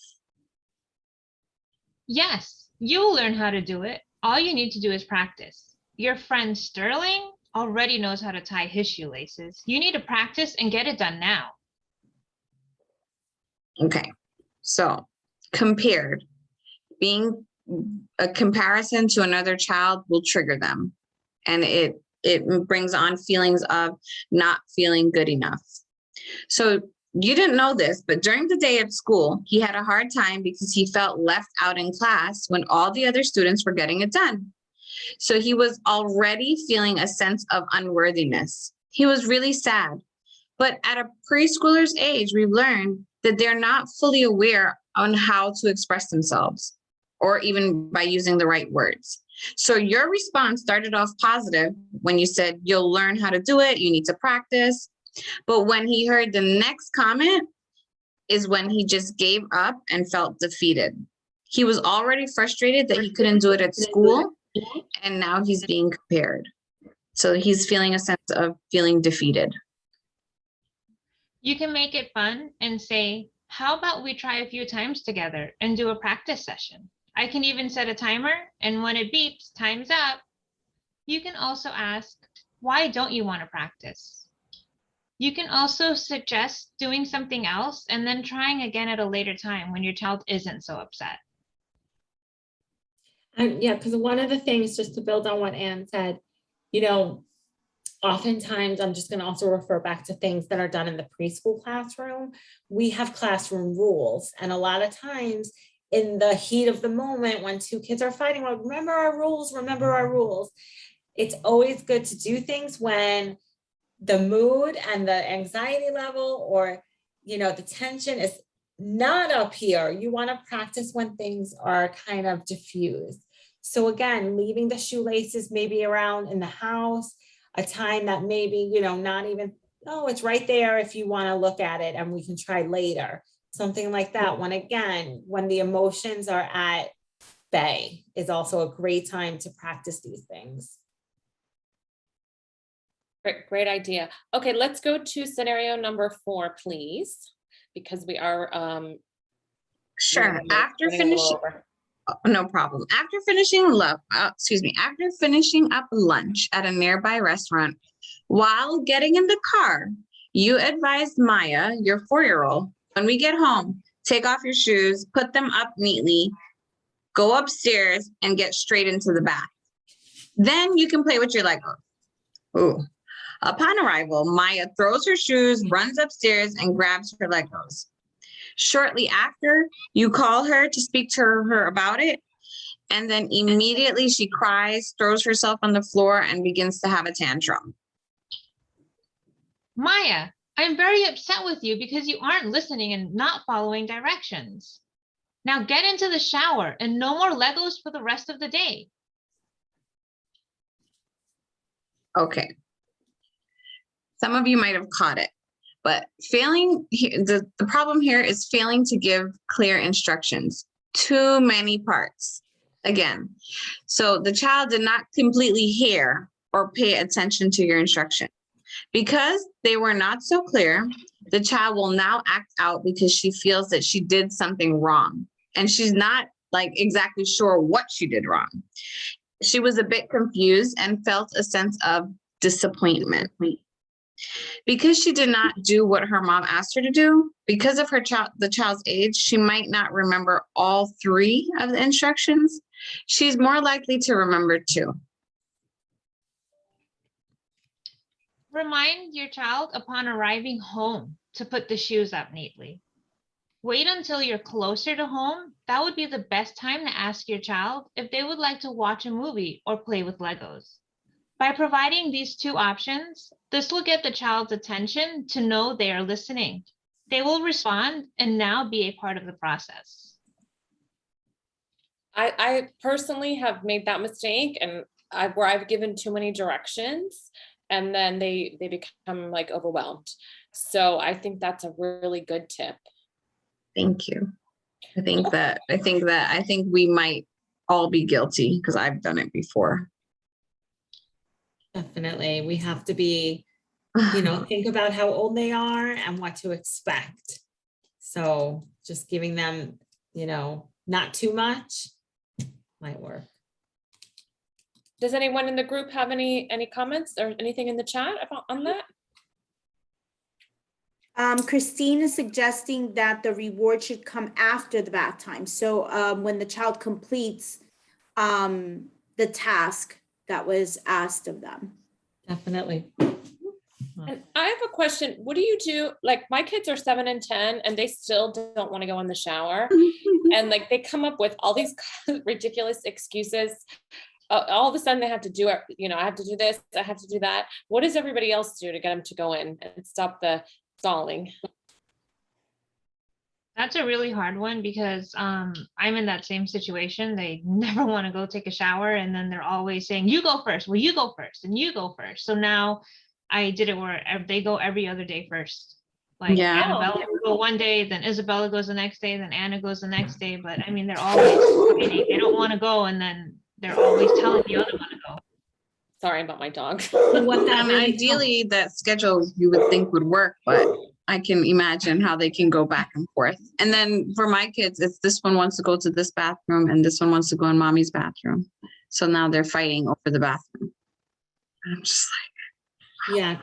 Yes, you'll learn how to do it. All you need to do is practice. Your friend Sterling already knows how to tie his shoelaces. You need to practice and get it done now.
Okay, so compared, being a comparison to another child will trigger them. And it brings on feelings of not feeling good enough. So you didn't know this, but during the day at school, he had a hard time because he felt left out in class when all the other students were getting it done. So he was already feeling a sense of unworthiness. He was really sad. But at a preschooler's age, we learned that they're not fully aware on how to express themselves, or even by using the right words. So your response started off positive when you said, you'll learn how to do it, you need to practice. But when he heard the next comment is when he just gave up and felt defeated. He was already frustrated that he couldn't do it at school, and now he's being compared. So he's feeling a sense of feeling defeated.
You can make it fun and say, how about we try a few times together and do a practice session? I can even set a timer, and when it beeps, time's up. You can also ask, why don't you want to practice? You can also suggest doing something else and then trying again at a later time when your child isn't so upset.
Yeah, because one of the things, just to build on what Anne said, you know, oftentimes I'm just going to also refer back to things that are done in the preschool classroom. We have classroom rules, and a lot of times in the heat of the moment when two kids are fighting, well, remember our rules, remember our rules. It's always good to do things when the mood and the anxiety level, or, you know, the tension is not up here. You want to practice when things are kind of diffused. So again, leaving the shoelaces maybe around in the house, a time that maybe, not even, oh, it's right there if you want to look at it and we can try later. Something like that. When the emotions are at bay is also a great time to practice these things.
Great idea. Okay, let's go to scenario number 4, please, because we are
Sure. After finishing, no problem. After finishing up lunch at a nearby restaurant, while getting in the car, you advised Maya, your 4-year-old, when we get home, take off your shoes, put them up neatly, go upstairs, and get straight into the bath. Then you can play with your Legos. Ooh. Upon arrival, Maya throws her shoes, runs upstairs, and grabs her Legos. Shortly after, you call her to speak to her about it, and then immediately she cries, throws herself on the floor, and begins to have a tantrum.
Maya, I'm very upset with you because you aren't listening and not following directions. Now get into the shower and no more Legos for the rest of the day.
Okay. Some of you might have caught it, but the problem here is failing to give clear instructions. Too many parts. Again, so the child did not completely hear or pay attention to your instruction. Because they were not so clear, the child will now act out because she feels that she did something wrong. And she's not exactly sure what she did wrong. She was a bit confused and felt a sense of disappointment. Because she did not do what her mom asked her to do, because of the child's age, she might not remember all 3 of the instructions. She's more likely to remember 2.
Remind your child upon arriving home to put the shoes up neatly. Wait until you're closer to home. That would be the best time to ask your child if they would like to watch a movie or play with Legos. By providing these 2 options, this will get the child's attention to know they are listening. They will respond and now be a part of the process.
I personally have made that mistake, and where I've given too many directions, and then they become overwhelmed. So I think that's a really good tip.
Thank you. I think we might all be guilty because I've done it before.
Definitely. We have to be, think about how old they are and what to expect. So just giving them, not too much might work.
Does anyone in the group have any comments or anything in the chat on that?
Christine is suggesting that the reward should come after the bath time. So when the child completes the task that was asked of them.
Definitely.
And I have a question. What do you do? My kids are 7 and 10 and they still don't want to go in the shower. And they come up with all these ridiculous excuses. All of a sudden they have to do it. I have to do this, I have to do that. What does everybody else do to get them to go in and stop the stalling?
That's a really hard one because I'm in that same situation. They never want to go take a shower, and then they're always saying, you go first. Well, you go first, and you go first. So now I did it where they go every other day first. Annabella will go one day, then Isabella goes the next day, then Anna goes the next day. But I mean, they're always fighting. They don't want to go, and then they're always telling the other one to go.
Sorry about my dog.
Ideally, that schedule you would think would work, but I can imagine how they can go back and forth. And then for my kids, it's this one wants to go to this bathroom and this one wants to go in mommy's bathroom. So now they're fighting over the bathroom. I'm just
yeah,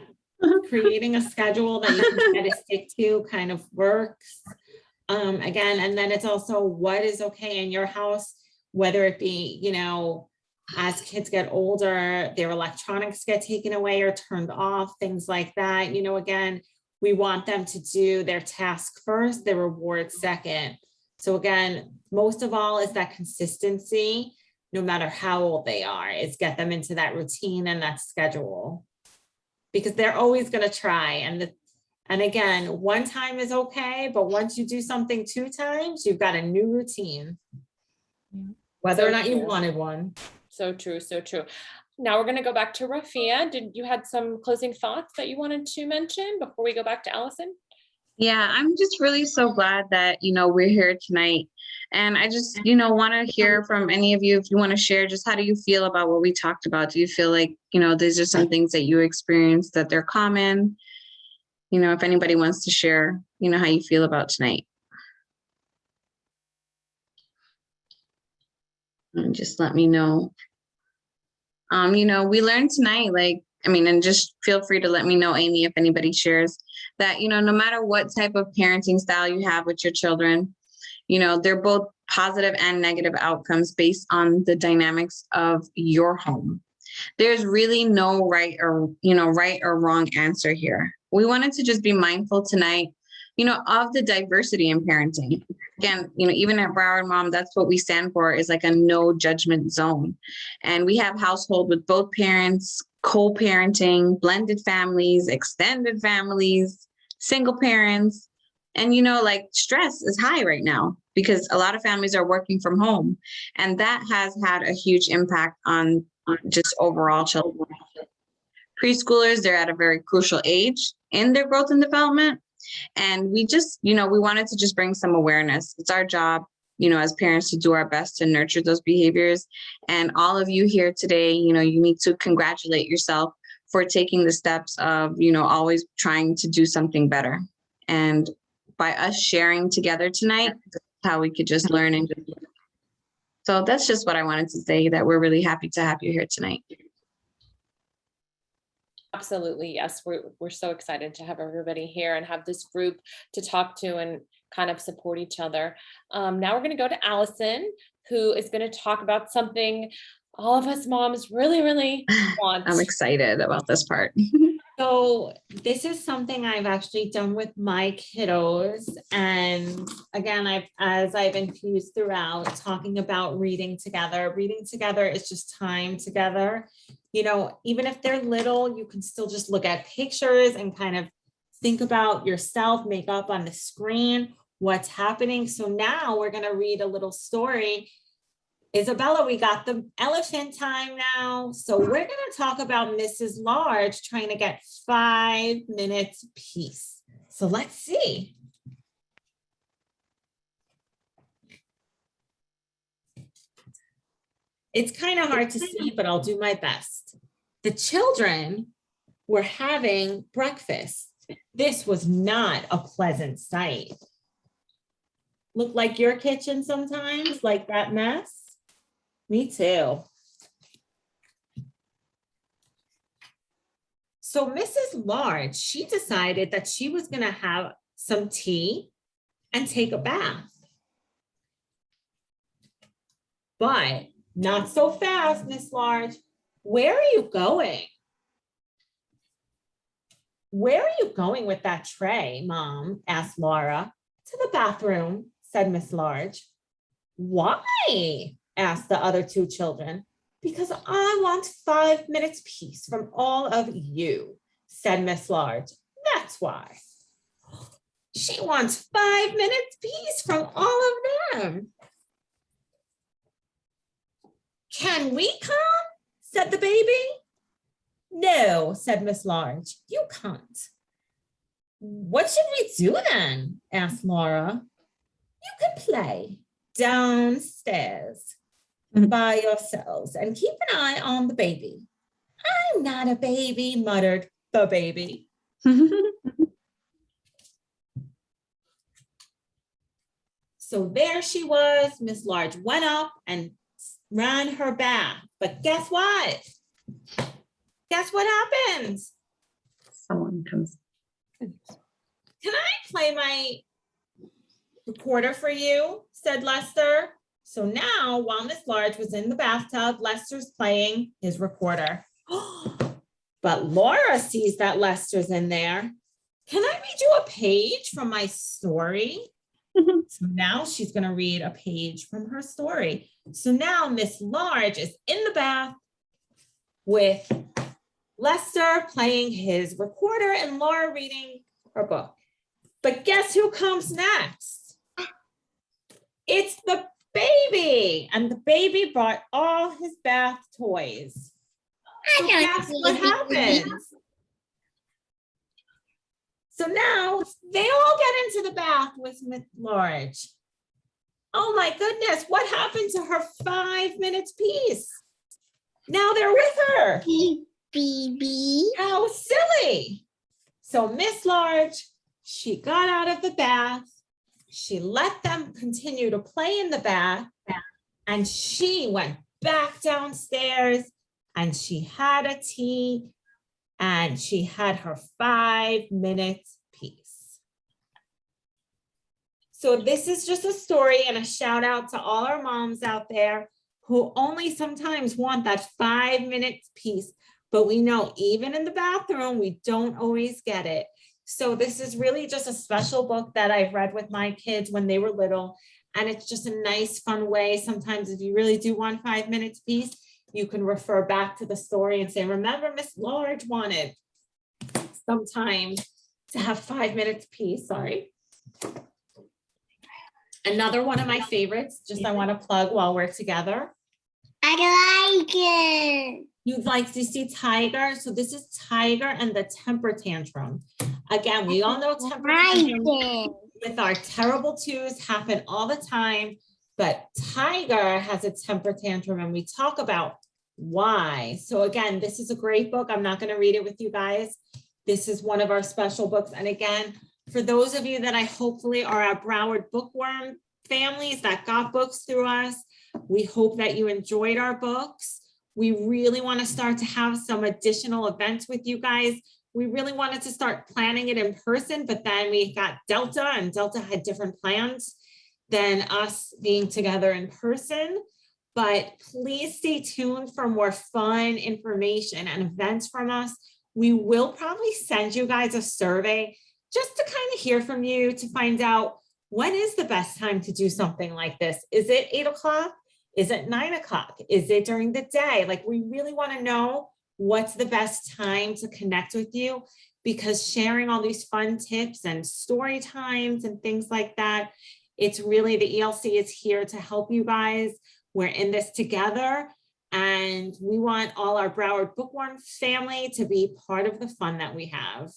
creating a schedule that you can try to stick to kind of works. Again, and then it's also what is okay in your house, whether it be, as kids get older, their electronics get taken away or turned off, things like that. Again, we want them to do their task first, their reward second. So again, most of all is that consistency, no matter how old they are, is get them into that routine and that schedule. Because they're always going to try. And And again, one time is okay, but once you do something 2 times, you've got a new routine. Whether or not you wanted one.
So true, so true. Now we're going to go back to Rafeea. Did you had some closing thoughts that you wanted to mention before we go back to Allison?
Yeah, I'm just really so glad that, we're here tonight. And I just, want to hear from any of you, if you want to share, just how do you feel about what we talked about? Do you feel like, these are some things that you experienced that they're common? If anybody wants to share, how you feel about tonight. And just let me know. We learned tonight, and just feel free to let me know, Amy, if anybody shares that, no matter what type of parenting style you have with your children, they're both positive and negative outcomes based on the dynamics of your home. There's really no right or wrong answer here. We wanted to just be mindful tonight, of the diversity in parenting. Again, even at Broward Mom, that's what we stand for, is like a no judgment zone. And we have household with both parents, co-parenting, blended families, extended families, single parents. And, stress is high right now because a lot of families are working from home. And that has had a huge impact on just overall children. Preschoolers, they're at a very crucial age in their growth and development. And we just, we wanted to just bring some awareness. It's our job, as parents, to do our best to nurture those behaviors. And all of you here today, you need to congratulate yourself for taking the steps of, always trying to do something better. And by us sharing together tonight, that's how we could just learn. And so that's just what I wanted to say, that we're really happy to have you here tonight.
Absolutely. Yes. We're so excited to have everybody here and have this group to talk to and kind of support each other. Now we're going to go to Allison, who is going to talk about something all of us moms really, really want.
I'm excited about this part.
So this is something I've actually done with my kiddos. And again, as I've infused throughout, talking about reading together. Reading together is just time together. Even if they're little, you can still just look at pictures and kind of think about yourself, make up on the screen, what's happening. So now we're going to read a little story. Isabella, we got the elephant time now. So we're going to talk about Mrs. Large trying to get 5 minutes peace. So let's see. It's kind of hard to see, but I'll do my best. The children were having breakfast. This was not a pleasant sight. Look like your kitchen sometimes, like that mess? Me too. So Mrs. Large, she decided that she was going to have some tea and take a bath. But not so fast, Miss Large. Where are you going? Where are you going with that tray, Mom? Asked Laura. To the bathroom, said Miss Large. Why? Asked the other 2 children. Because I want 5 minutes peace from all of you, said Miss Large. That's why. She wants 5 minutes peace from all of them. Can we come? Said the baby. No, said Miss Large. You can't. What should we do then? Asked Laura. You can play downstairs by yourselves and keep an eye on the baby. I'm not a baby, muttered the baby. So there she was. Miss Large went up and ran her bath. But guess what? Guess what happens?
Someone comes.
Can I play my recorder for you? Said Lester. So now, while Miss Large was in the bathtub, Lester's playing his recorder. But Laura sees that Lester's in there. Can I read you a page from my story? So now she's going to read a page from her story. So now Miss Large is in the bath with Lester playing his recorder and Laura reading her book. But guess who comes next? It's the baby. And the baby brought all his bath toys. So guess what happens? So now they all get into the bath with Miss Large. Oh my goodness, what happened to her 5 minutes piece? Now they're with her.
Baby.
How silly. So Miss Large, she got out of the bath. She let them continue to play in the bath. And she went back downstairs and she had a tea and she had her 5 minutes piece. So this is just a story and a shout out to all our moms out there who only sometimes want that 5 minutes piece, but we know even in the bathroom, we don't always get it. So this is really just a special book that I've read with my kids when they were little. And it's just a nice, fun way. Sometimes if you really do want 5 minutes piece, you can refer back to the story and say, remember Miss Large wanted sometimes to have 5 minutes piece, sorry. Another one of my favorites, just I want to plug while we're together.
I like it.
You'd like to see Tiger. So this is Tiger and the Temper Tantrum. Again, we all know temper tantrum with our terrible twos happen all the time, but Tiger has a temper tantrum and we talk about why. So again, this is a great book. I'm not going to read it with you guys. This is one of our special books. And again, for those of you that I hopefully are our Broward bookworm families that got books through us, we hope that you enjoyed our books. We really want to start to have some additional events with you guys. We really wanted to start planning it in person, but then we got Delta and Delta had different plans than us being together in person. But please stay tuned for more fun information and events from us. We will probably send you guys a survey just to kind of hear from you to find out when is the best time to do something like this. Is it 8 o'clock? Is it 9 o'clock? Is it during the day? Like, we really want to know what's the best time to connect with you, because sharing all these fun tips and story times and things like that, it's really, the ELC is here to help you guys. We're in this together and we want all our Broward Bookworm family to be part of the fun that we have.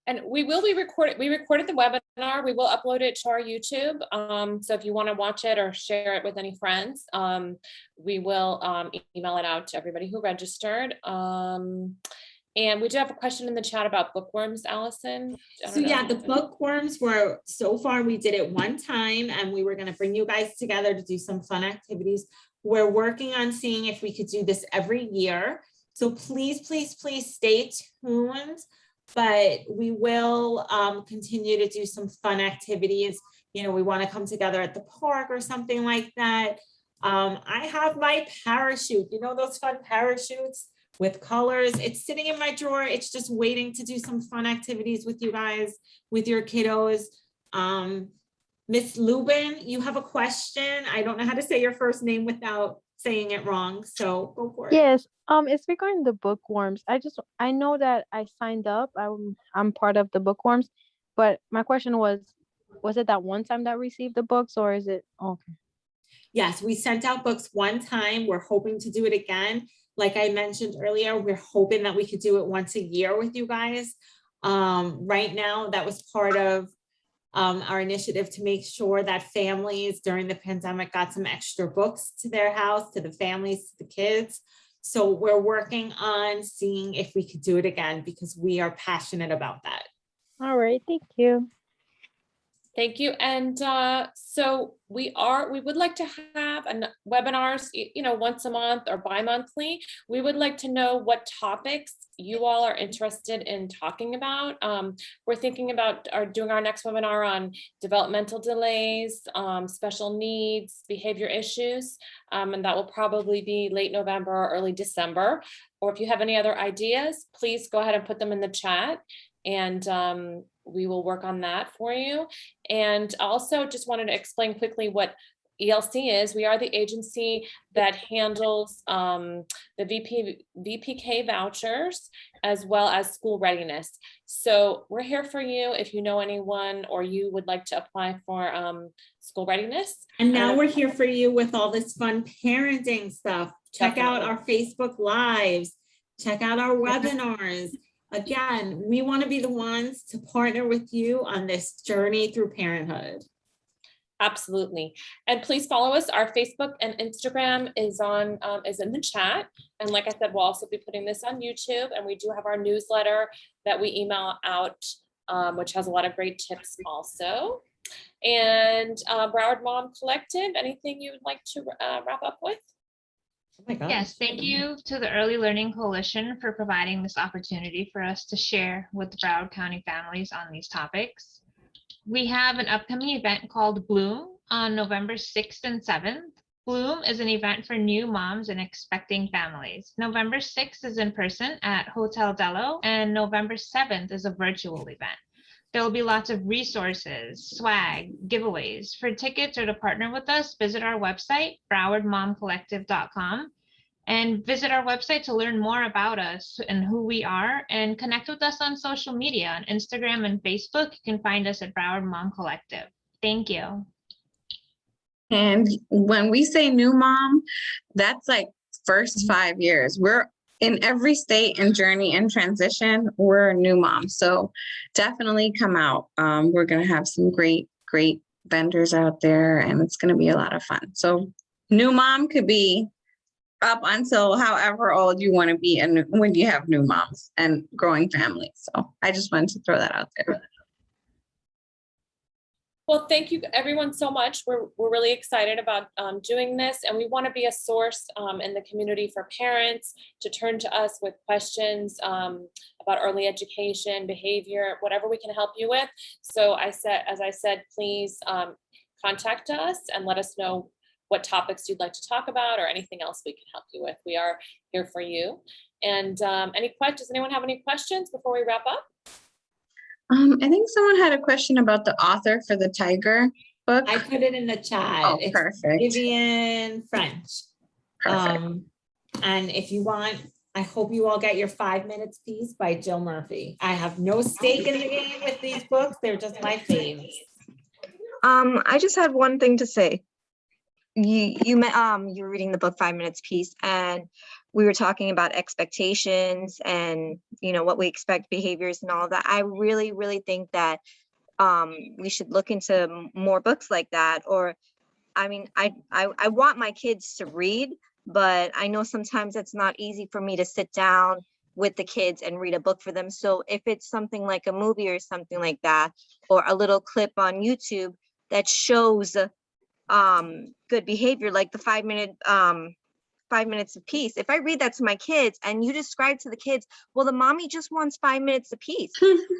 And we will be recorded. We recorded the webinar. We will upload it to our YouTube. So if you want to watch it or share it with any friends, we will email it out to everybody who registered. And we do have a question in the chat about bookworms, Allison.
So yeah, the bookworms were, so far we did it one time and we were going to bring you guys together to do some fun activities. We're working on seeing if we could do this every year. So please, please, please stay tuned. But we will continue to do some fun activities. You know, we want to come together at the park or something like that. I have my parachute, you know, those fun parachutes with colors. It's sitting in my drawer. It's just waiting to do some fun activities with you guys, with your kiddos. Miss Lubin, you have a question. I don't know how to say your first name without saying it wrong, so go for it.
Yes, it's regarding the bookworms. I know that I signed up. I'm part of the bookworms, but my question was it that one time that received the books, or is it okay?
Yes, we sent out books one time. We're hoping to do it again. Like I mentioned earlier, we're hoping that we could do it once a year with you guys. Right now, that was part of our initiative to make sure that families during the pandemic got some extra books to their house, to the families, to the kids. So we're working on seeing if we could do it again because we are passionate about that.
All right, thank you.
Thank you. And so we would like to have webinars, you know, once a month or bi-monthly. We would like to know what topics you all are interested in talking about. We're thinking about doing our next webinar on developmental delays, special needs, behavior issues, and that will probably be late November or early December. Or if you have any other ideas, please go ahead and put them in the chat, and we will work on that for you. And also just wanted to explain quickly what ELC is, we are the agency that handles the VPK vouchers as well as school readiness. So we're here for you if you know anyone or you would like to apply for school readiness.
And now we're here for you with all this fun parenting stuff. Check out
Definitely.
our Facebook Lives. Check out our webinars. Again, we want to be the ones to partner with you on this journey through parenthood.
Absolutely. And please follow us. Our Facebook and Instagram is in the chat. And like I said, we'll also be putting this on YouTube, and we do have our newsletter that we email out, which has a lot of great tips also. And Broward Mom Collective, anything you would like to wrap up with?
Oh my gosh.
Yes, thank you to the Early Learning Coalition for providing this opportunity for us to share with the Broward County families on these topics. We have an upcoming event called Bloom on November 6th and 7th. Bloom is an event for new moms and expecting families. November 6th is in person at Hotel Dello, and November 7th is a virtual event. There will be lots of resources, swag, giveaways. For tickets or to partner with us, visit our website, browardmomcollective.com. And visit our website to learn more about us and who we are, and connect with us on social media. On Instagram and Facebook, you can find us at Broward Mom Collective. Thank you.
And when we say new mom, that's like first 5 years. We're in every state and journey and transition, we're a new mom. So definitely come out. We're going to have some great vendors out there, and it's going to be a lot of fun. So new mom could be up until however old you want to be, and when you have new moms and growing families. So I just wanted to throw that out there.
Well, thank you everyone so much. We're really excited about doing this, and we want to be a source in the community for parents to turn to us with questions about early education, behavior, whatever we can help you with. So as I said, please contact us and let us know what topics you'd like to talk about or anything else we can help you with. We are here for you. And does anyone have any questions before we wrap up?
I think someone had a question about the author for the Tiger book.
I put it in the chat.
Oh,
it's
perfect.
Vivian French.
Perfect.
And if you want, I hope you all get your 5 minutes piece by Jill Murphy. I have no stake in the game with these books. They're just my faves.
I just had one thing to say. You were reading the book 5 minutes piece, and we were talking about expectations and what we expect, behaviors and all that. I really think that we should look into more books like that. Or I mean, I want my kids to read, but I know sometimes it's not easy for me to sit down with the kids and read a book for them. So if it's something like a movie or something like that, or a little clip on YouTube that shows good behavior, like the 5 minutes apiece. If I read that to my kids and you describe to the kids, well, the mommy just wants 5 minutes apiece.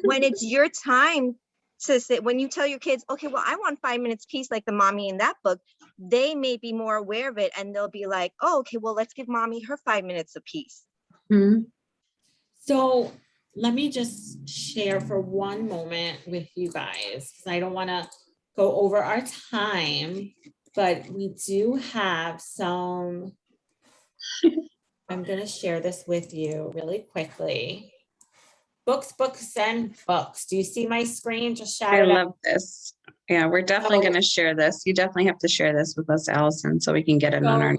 When it's your time to sit, when you tell your kids, okay, well, I want 5 minutes apiece, like the mommy in that book, they may be more aware of it, and they'll be like, oh, okay, well, let's give mommy her 5 minutes apiece.
Mm-hmm.
So let me just share for one moment with you guys, because I don't want to go over our time, but we do have some, I'm going to share this with you really quickly. Books, and books. Do you see my screen? Just shout it out.
I love this. Yeah, we're definitely going to share this. You definitely have to share this with us, Allison, so we can get it on our.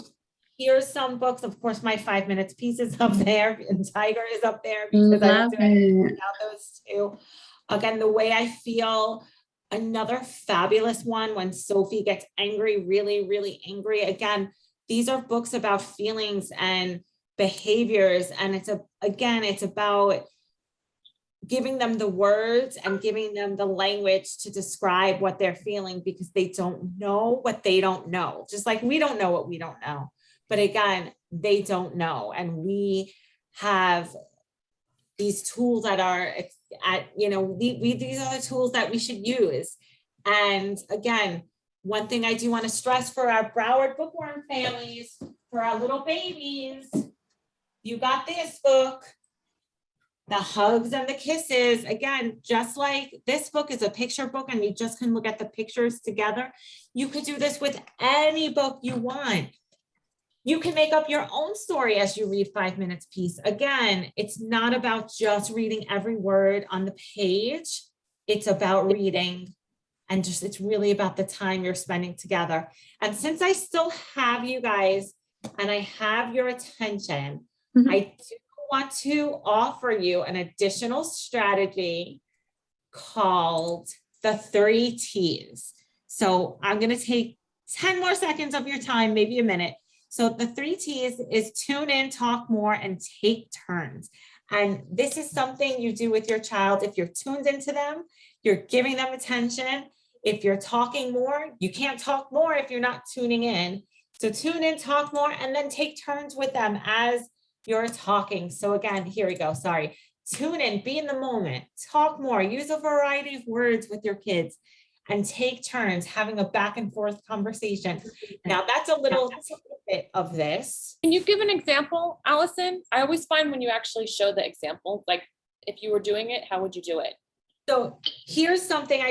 Here's some books. Of course, my 5 minutes piece is up there, and Tiger is up there because I don't do anything without those two. Again, the way I feel. Another fabulous one, When Sophie Gets Angry, really angry. Again, these are books about feelings and behaviors, and it's about giving them the words and giving them the language to describe what they're feeling, because they don't know what they don't know. Just like we don't know what we don't know. But again, they don't know. And we have these tools that are these are the tools that we should use. And again, one thing I do want to stress for our Broward bookworm families, for our little babies, you got this book. The hugs and the kisses, again, just like this book is a picture book and you just can look at the pictures together, you could do this with any book you want. You can make up your own story as you read 5 minutes piece. Again, it's not about just reading every word on the page. It's about reading and just, it's really about the time you're spending together. And since I still have you guys and I have your attention, I do want to offer you an additional strategy called the 3 T's. So I'm going to take 10 more seconds of your time, maybe a minute. So the 3 T's is tune in, talk more, and take turns. And this is something you do with your child. If you're tuned into them, you're giving them attention. If you're talking more, you can't talk more if you're not tuning in. So tune in, talk more, and then take turns with them as you're talking. So again, here we go. Sorry. Tune in, be in the moment, talk more, use a variety of words with your kids, and take turns having a back and forth conversation. Now that's a little bit of this.
Can you give an example, Allison? I always find when you actually show the example, like if you were doing it, how would you do it?
So here's something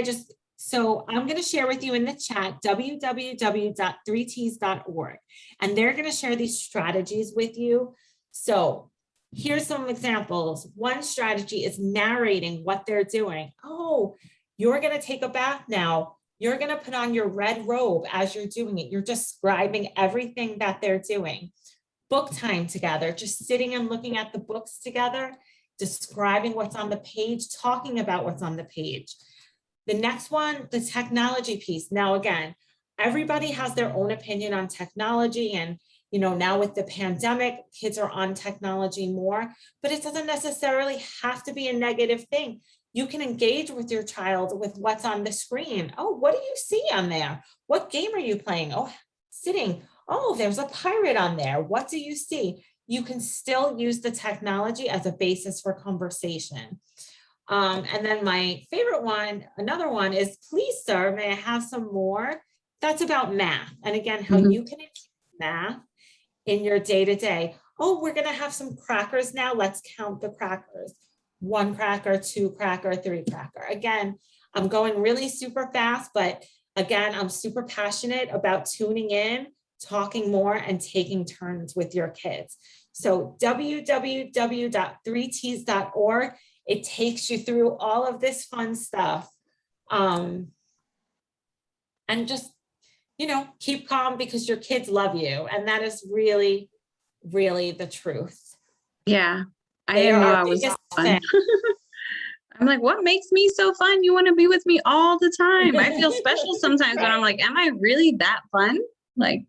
so I'm going to share with you in the chat, www.3ts.org, and they're going to share these strategies with you. So here's some examples. One strategy is narrating what they're doing. Oh, you're going to take a bath now. You're going to put on your red robe as you're doing it. You're describing everything that they're doing. Book time together, just sitting and looking at the books together, describing what's on the page, talking about what's on the page. The next one, the technology piece. Now, again, everybody has their own opinion on technology, and now with the pandemic, kids are on technology more, but it doesn't necessarily have to be a negative thing. You can engage with your child with what's on the screen. Oh, what do you see on there? What game are you playing? Oh, sitting. Oh, there's a pirate on there. What do you see? You can still use the technology as a basis for conversation. And then my favorite one, another one is, please, sir, may I have some more? That's about math. And again, how you can include math in your day-to-day. Oh, we're going to have some crackers now. Let's count the crackers. 1 cracker, 2 cracker, 3 cracker. Again, I'm going really super fast, but again, I'm super passionate about tuning in, talking more, and taking turns with your kids. So www.3ts.org. It takes you through all of this fun stuff. And just, keep calm because your kids love you. And that is really, really the truth.
Yeah, I didn't know I was fun. I'm like, what makes me so fun? You want to be with me all the time. I feel special sometimes when I'm like, am I really that fun? Like,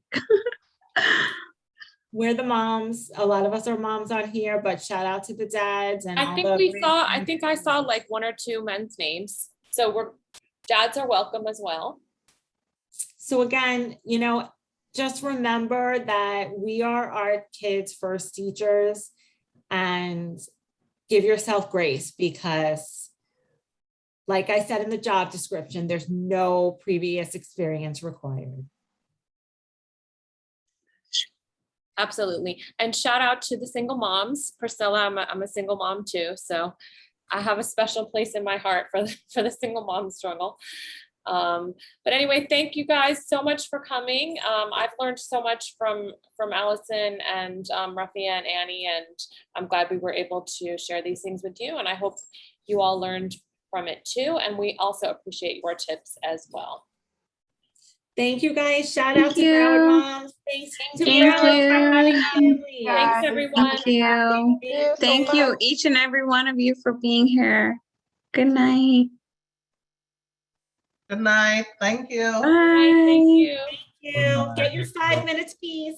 we're the moms. A lot of us are moms on here, but shout out to the dads. And
I think I saw like 1 or 2 men's names. So dads are welcome as well.
So again, just remember that we are our kids' first teachers, and give yourself grace because, like I said in the job description, there's no previous experience required.
Absolutely. And shout out to the single moms. Priscilla, I'm a single mom too. So I have a special place in my heart for the single mom struggle. But anyway, thank you guys so much for coming. I've learned so much from Allison and Rafeea and Annie, and I'm glad we were able to share these things with you. And I hope you all learned from it too. And we also appreciate your tips as well.
Thank you guys. Shout out to Broward moms. Thanks to Broward family.
Thanks everyone.
Thank you. Thank you, each and every one of you, for being here. Good night.
Good night. Thank you.
Bye.
Thank you.
Thank you. Get your 5 minutes, please.